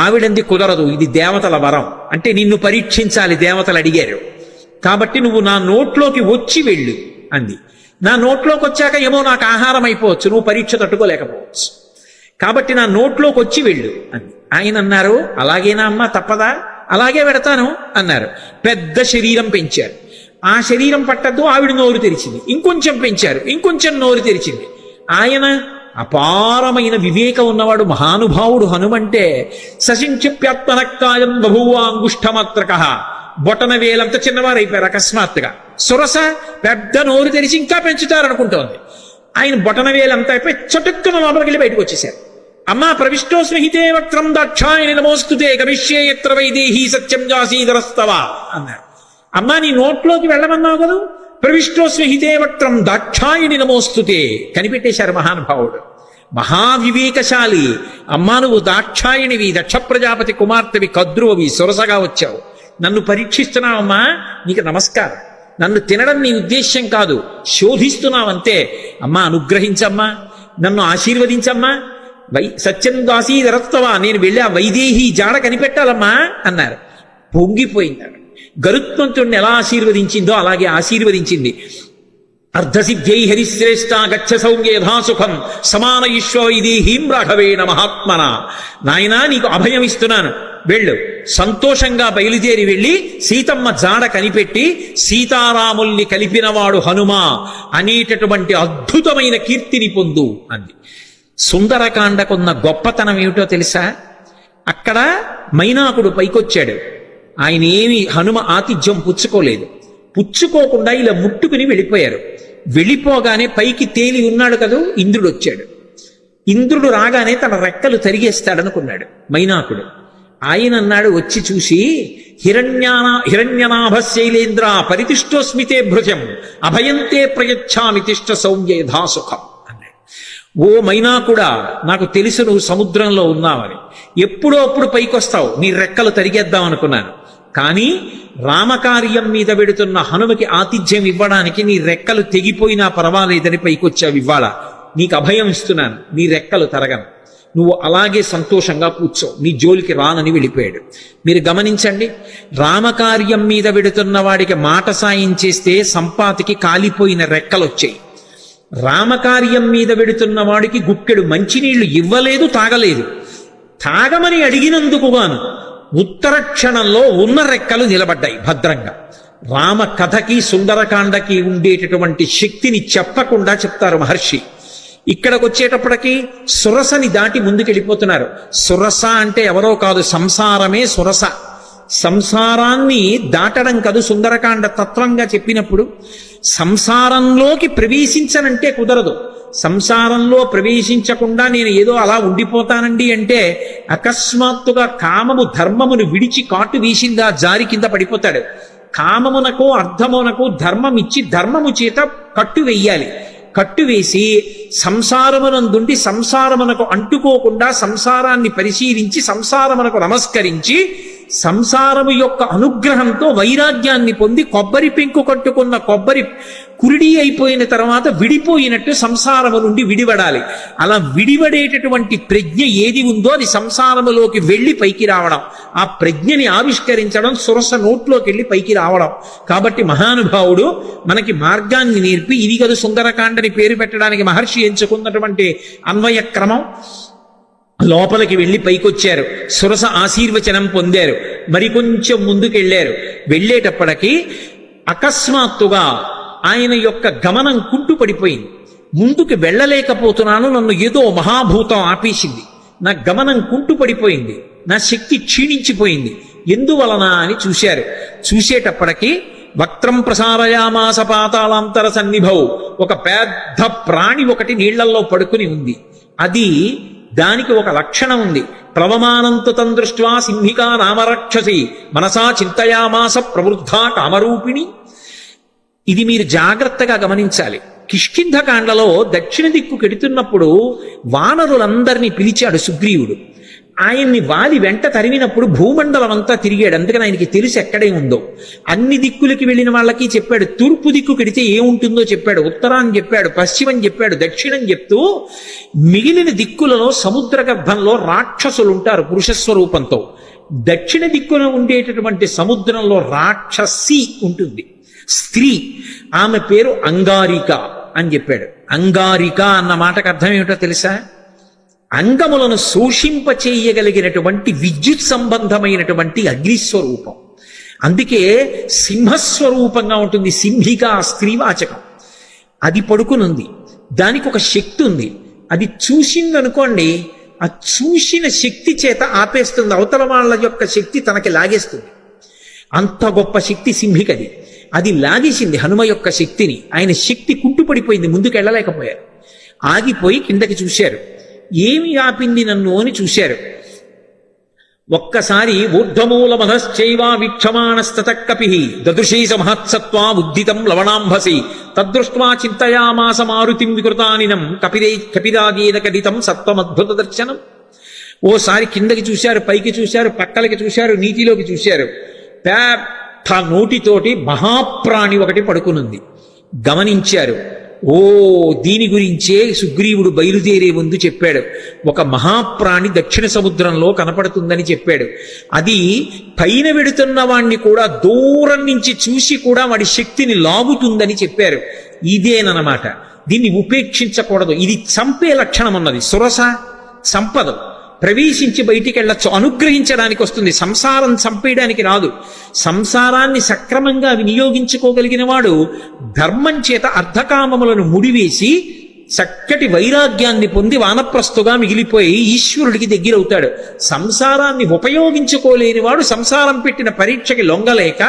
ఆవిడంది కుదరదు, ఇది దేవతల వరం, అంటే నిన్ను పరీక్షించాలి, దేవతలు అడిగారు కాబట్టి నువ్వు నా నోట్లోకి వచ్చి వెళ్ళు అంది. నా నోట్లోకి వచ్చాక ఏమో నాకు ఆహారం అయిపోవచ్చు, నువ్వు పరీక్ష తట్టుకోలేకపోవచ్చు, కాబట్టి నా నోట్లోకి వచ్చి వెళ్ళు అంది. ఆయన అన్నారు, అలాగేనా అమ్మా, తప్పదా? అలాగే పెడతాను అన్నారు. పెద్ద శరీరం పెంచారు. ఆ శరీరం పట్టద్దు, ఆవిడ నోరు తెరిచింది. ఇంకొంచెం పెంచారు, ఇంకొంచెం నోరు తెరిచింది. ఆయన అపారమైన వివేకం ఉన్నవాడు, మహానుభావుడు. హనుమంటే సశింక్షప్యాత్మనక్కాయం బభూవాంగుష్ఠమాత్రక. బొటన వేలంత చిన్నవారైపోయారు అకస్మాత్తుగా. సురస పెద్ద నోరు తెరిచి ఇంకా పెంచుతారనుకుంటోంది. ఆయన బొటన వేలంతా అయిపోయి చటుక్కున లోపలికి వెళ్ళి బయటకు వచ్చేసారు. అమ్మా, ప్రవిష్టోస్మి హితే వక్త్రం దాక్షాయని నమోస్తుతే గమిష్యే యత్ర వైదేహీ సత్యం జాసీధరస్తవ అన్నారు. అమ్మా, నీ నోట్లోకి వెళ్ళమన్నావు కదా, ప్రవిష్టోస్మి హితే వక్త్రం దాక్షాయని నమోస్తుతే. కనిపెట్టేశారు మహానుభావుడు, మహావివేకశాలి. అమ్మా, నువ్వు దాక్షాయణివి, దక్ష ప్రజాపతి కుమార్తెవి, కద్రువవి, సురసగా వచ్చావు, నన్ను పరీక్షిస్తున్నావమ్మా, నీకు నమస్కారం. నన్ను తినడం నీ ఉద్దేశ్యం కాదు, శోధిస్తున్నావంతే. అమ్మా, అనుగ్రహించమ్మా, నన్ను ఆశీర్వదించమ్మా. సత్యం దాసీధరస్తవ, నేను వెళ్ళి ఆ వైదేహి జాడ కనిపెట్టాలమ్మా అన్నారు. పొంగిపోయింది. గరుత్మంతుడిని ఎలా ఆశీర్వదించిందో అలాగే ఆశీర్వదించింది. అర్ధసిద్ధ్యై హరిశ్రేష్ట గచ్చ సౌమ్య యథాసుఖం సమాన ఈశ్వైదేహీం రాఘవేణ మహాత్మన. నాయనా, నీకు అభయం ఇస్తున్నాను, వెళ్ళు. సంతోషంగా బయలుదేరి వెళ్ళి సీతమ్మ జాడ కనిపెట్టి సీతారాముల్ని కలిపినవాడు హనుమా అనేటటువంటి అద్భుతమైన కీర్తిని పొందు అంది. సుందరకాండకున్న గొప్పతనం ఏమిటో తెలుసా? అక్కడ మైనాకుడు పైకొచ్చాడు. ఆయన ఏమి హనుమ ఆతిథ్యం పుచ్చుకోలేదు. పుచ్చుకోకుండా ఇలా ముట్టుకుని వెళ్ళిపోయారు. వెళ్ళిపోగానే పైకి తేలి ఉన్నాడు కదూ, ఇంద్రుడు వచ్చాడు. ఇంద్రుడు రాగానే తన రెక్కలు తరిగేస్తాడనుకున్నాడు మైనాకుడు. ఆయన అన్నాడు, వచ్చి చూసి, హిరణ్యనాభ శైలేంద్ర పరితిష్టోస్మితే భృజం అభయంతే ప్రయచ్ఛామి తిష్ట సౌమ్య యథాసుఖం అన్నాడు. ఓ మైనాకుడా, నాకు తెలుసు నువ్వు సముద్రంలో ఉన్నావని, ఎప్పుడో అప్పుడు పైకొస్తావు, నీ రెక్కలు తరిగేద్దాం అనుకున్నాను. కానీ రామకార్యం మీద వెడుతున్న హనుమకి ఆతిథ్యం ఇవ్వడానికి నీ రెక్కలు తెగిపోయినా పర్వాలేదని పైకొచ్చావు ఇవ్వాల. నీకు అభయం ఇస్తున్నాను, నీ రెక్కలు తరగను, నువ్వు అలాగే సంతోషంగా కూర్చో, నీ జోలికి రానని వెళ్ళిపోయాడు. మీరు గమనించండి, రామకార్యం మీద వెడుతున్న వాడికి మాట సాయం చేస్తే సంపాతికి కాలిపోయిన రెక్కలు వచ్చాయి. రామకార్యం మీద వెడుతున్న వాడికి గుక్కెడు మంచినీళ్లు ఇవ్వలేదు, తాగలేదు. తాగమని అడిగినందుకు గాను ఉత్తర క్షణంలో ఉన్న రెక్కలు నిలబడ్డాయి భద్రంగా. రామ కథకి సుందరకాండకి ఉండేటటువంటి శక్తిని చెప్పకుండా చెప్తారు మహర్షి. ఇక్కడికి వచ్చేటప్పటికి సురసని దాటి ముందుకెళ్ళిపోతున్నారు. సురస అంటే ఎవరో కాదు, సంసారమే సురస. సంసారాన్ని దాటడం కాదు సుందరకాండ తత్వంగా చెప్పినప్పుడు. సంసారంలోకి ప్రవేశించనంటే కుదరదు. సంసారంలో ప్రవేశించకుండా నేను ఏదో అలా ఉండిపోతానండి అంటే అకస్మాత్తుగా కామము ధర్మమును విడిచి కాటు వేసిందా జారి కింద పడిపోతాడు. కామమునకు అర్థమునకు ధర్మం ఇచ్చి ధర్మము చేత కట్టు వెయ్యాలి. కట్టు వేసి సంసారమునందుండి సంసారమునకు అంటుకోకుండా సంసారాన్ని పరిశీలించి సంసారమునకు నమస్కరించి సంసారము యొక్క అనుగ్రహంతో వైరాగ్యాన్ని పొంది కొబ్బరి పెంకు కట్టుకున్న కొబ్బరి కురిడి అయిపోయిన తర్వాత విడిపోయినట్టు సంసారము నుండి విడివడాలి. అలా విడివడేటటువంటి ప్రజ్ఞ ఏది ఉందో అది సంసారములోకి వెళ్ళి పైకి రావడం, ఆ ప్రజ్ఞని ఆవిష్కరించడం, సురస నోట్లోకి వెళ్ళి పైకి రావడం. కాబట్టి మహానుభావుడు మనకి మార్గాన్ని నేర్పి, ఇది కదా సుందరకాండని పేరు పెట్టడానికి మహర్షి ఎంచుకున్నటువంటి అన్వయ క్రమం. లోపలికి వెళ్ళి పైకొచ్చారు, సురస ఆశీర్వచనం పొందారు, మరికొంచెం ముందుకెళ్ళారు. వెళ్ళేటప్పటికీ అకస్మాత్తుగా ఆయన యొక్క గమనం కుంటుపడిపోయింది. ముందుకు వెళ్ళలేకపోతున్నాను, నన్ను ఏదో మహాభూతం ఆపేసింది, నా గమనం కుంటుపడిపోయింది, నా శక్తి క్షీణించిపోయింది, ఎందువలన అని చూశారు. చూసేటప్పటికీ వక్త్రం ప్రసారయామాస పాతాళాంతర సన్నిభౌ, ఒక పెద్ద ప్రాణి ఒకటి నీళ్లల్లో పడుకుని ఉంది. అది దానికి ఒక లక్షణం ఉంది. ప్లవమానంతు తం దృష్ట్వా సింహికా నామరక్షసి మనసా చింతయామాస ప్రవృద్ధా కామరూపిణి. ఇది మీరు జాగ్రత్తగా గమనించాలి. కిష్కింధకాండలో దక్షిణ దిక్కు కెడుతున్నప్పుడు వానరులందరినీ పిలిచాడు సుగ్రీవుడు. ఆయన్ని వాలి వెంట తరిమినప్పుడు భూమండలం అంతా తిరిగాడు. అందుకని ఆయనకి తెలుసు ఎక్కడే ఉందో. అన్ని దిక్కులకి వెళ్ళిన వాళ్ళకి చెప్పాడు. తూర్పు దిక్కు కెడితే ఏముంటుందో చెప్పాడు, ఉత్తరాన్ని చెప్పాడు, పశ్చిమం చెప్పాడు, దక్షిణం చెప్తూ మిగిలిన దిక్కులలో సముద్ర గర్భంలో రాక్షసులు ఉంటారు పురుషస్వరూపంతో. దక్షిణ దిక్కున ఉండేటటువంటి సముద్రంలో రాక్షసి ఉంటుంది, స్త్రీ. ఆమె పేరు అంగారిక అని చెప్పాడు. అంగారిక అన్న మాటకు అర్థం ఏమిటో తెలుసా? అంగములను శోషింప చేయగలిగినటువంటి విద్యుత్ సంబంధమైనటువంటి అగ్నిస్వరూపం. అందుకే సింహస్వరూపంగా ఉంటుంది. సింహిక స్త్రీవాచకం. అది పడుకునుంది, దానికి ఒక శక్తి ఉంది. అది చూసిందనుకోండి, ఆ చూసిన శక్తి చేత ఆపేస్తుంది, అవతల వాళ్ళ యొక్క శక్తి తనకి లాగేస్తుంది. అంత గొప్ప శక్తి సింహికది. అది లాగేసింది హనుమ యొక్క శక్తిని. ఆయన శక్తి కుంటుపడిపోయింది, ముందుకు వెళ్ళలేకపోయారు. ఆగిపోయి కిందకి చూశారు. ఏమి ఆపింది నన్ను అని చూశారు. ఒక్కసారి ఊర్ధ్వమూల మధశ్చైవా వీక్షమాణస్తత కపి దదృశీస మహత్సత్వా ఉద్దితం లవణాంభసి తదృష్ట్వా చింతయామాస మారుతిం వికృతానినం కపిరాగేన కదితం సత్వమద్భుత దర్శనం. ఓసారి కిందకి చూశారు, పైకి చూశారు, పక్కలకి చూశారు, నీటిలోకి చూశారు. పెద్ద నోటితోటి మహాప్రాణి ఒకటి పడుకునుంది. గమనించారు. ఓ, దీని గురించే సుగ్రీవుడు బయలుదేరే ముందు చెప్పాడు. ఒక మహాప్రాణి దక్షిణ సముద్రంలో కనపడుతుందని చెప్పాడు. అది పైన వెడుతున్న వాణ్ణి కూడా దూరం నుంచి చూసి కూడా వాడి శక్తిని లాగుతుందని చెప్పారు. ఇదేనమాట. దీన్ని ఉపేక్షించకూడదు. ఇది చంపే లక్షణం ఉన్నది. సురస సంపద ప్రవేశించి బయటికి వెళ్ళొచ్చు, అనుగ్రహించడానికి వస్తుంది. సంసారం చంపేయడానికి రాదు. సంసారాన్ని సక్రమంగా వినియోగించుకోగలిగిన వాడు ధర్మం చేత అర్ధకామములను ముడివేసి చక్కటి వైరాగ్యాన్ని పొంది వానప్రస్థుగా మిగిలిపోయి ఈశ్వరుడికి దగ్గరవుతాడు. సంసారాన్ని ఉపయోగించుకోలేని వాడు సంసారం పెట్టిన పరీక్షకి లొంగలేక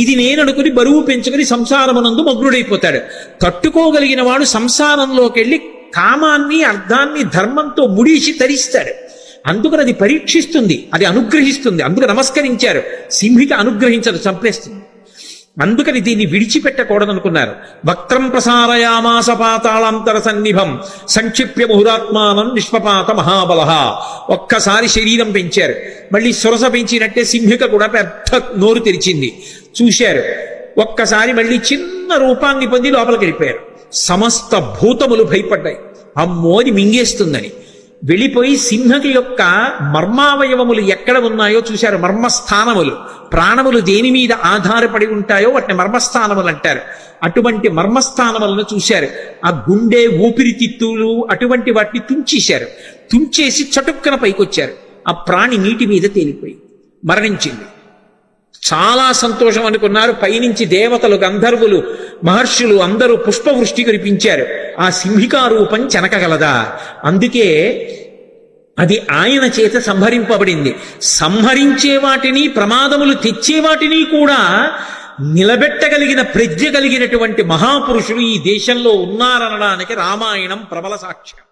ఇది నేననుకుని బరువు పెంచుకుని సంసారమునందు మగ్నుడైపోతాడు. తట్టుకోగలిగిన వాడు సంసారంలోకి వెళ్ళి కామాన్ని అర్థాన్ని ధర్మంతో ముడిసి తరిస్తాడు. అందుకని అది పరీక్షిస్తుంది, అది అనుగ్రహిస్తుంది. అందుకు నమస్కరించారు. సింహిక అనుగ్రహించదు, చంపేస్తుంది. అందుకని దీన్ని విడిచిపెట్టకూడదనుకున్నారు. వక్త్రం ప్రసారయామాస పాతాళాంతర సన్నిభం సంక్షిప్య ముహురాత్మానం నిష్పపాత మహాబల. ఒక్కసారి శరీరం పెంచారు, మళ్ళీ సురస పెంచినట్టే సింహిక కూడా పెద్ద నోరు తెరిచింది. చూశారు. ఒక్కసారి మళ్ళీ చిన్న రూపాన్ని పొంది లోపలికి వెళ్ళిపోయారు. సమస్త భూతములు భయపడ్డాయి. అమ్మో అది మింగేస్తుందని వెళ్ళిపోయి సింహకి యొక్క మర్మావయవములు ఎక్కడ ఉన్నాయో చూశారు. మర్మస్థానములు, ప్రాణములు దేని మీద ఆధారపడి ఉంటాయో వాటిని మర్మస్థానములు అంటారు. అటువంటి మర్మస్థానములను చూశారు. ఆ గుండె, ఊపిరితిత్తులు అటువంటి వాటిని తుంచేశారు. తుంచేసి చటుక్కన పైకొచ్చారు. ఆ ప్రాణి నీటి మీద తేలిపోయి మరణించింది. చాలా సంతోషం అనుకున్నారు. పైనుంచి దేవతలు, గంధర్వులు, మహర్షులు అందరూ పుష్పవృష్టి కురిపించారు. ఆ సింహికా రూపం చెనకగలదా? అందుకే అది ఆయన చేత సంహరింపబడింది. సంహరించే వాటిని, ప్రమాదములు తెచ్చే వాటిని కూడా నిలబెట్టగలిగిన ప్రజ్ఞ కలిగినటువంటి మహాపురుషులు ఈ దేశంలో ఉన్నారనడానికి రామాయణం ప్రబల సాక్ష్యం.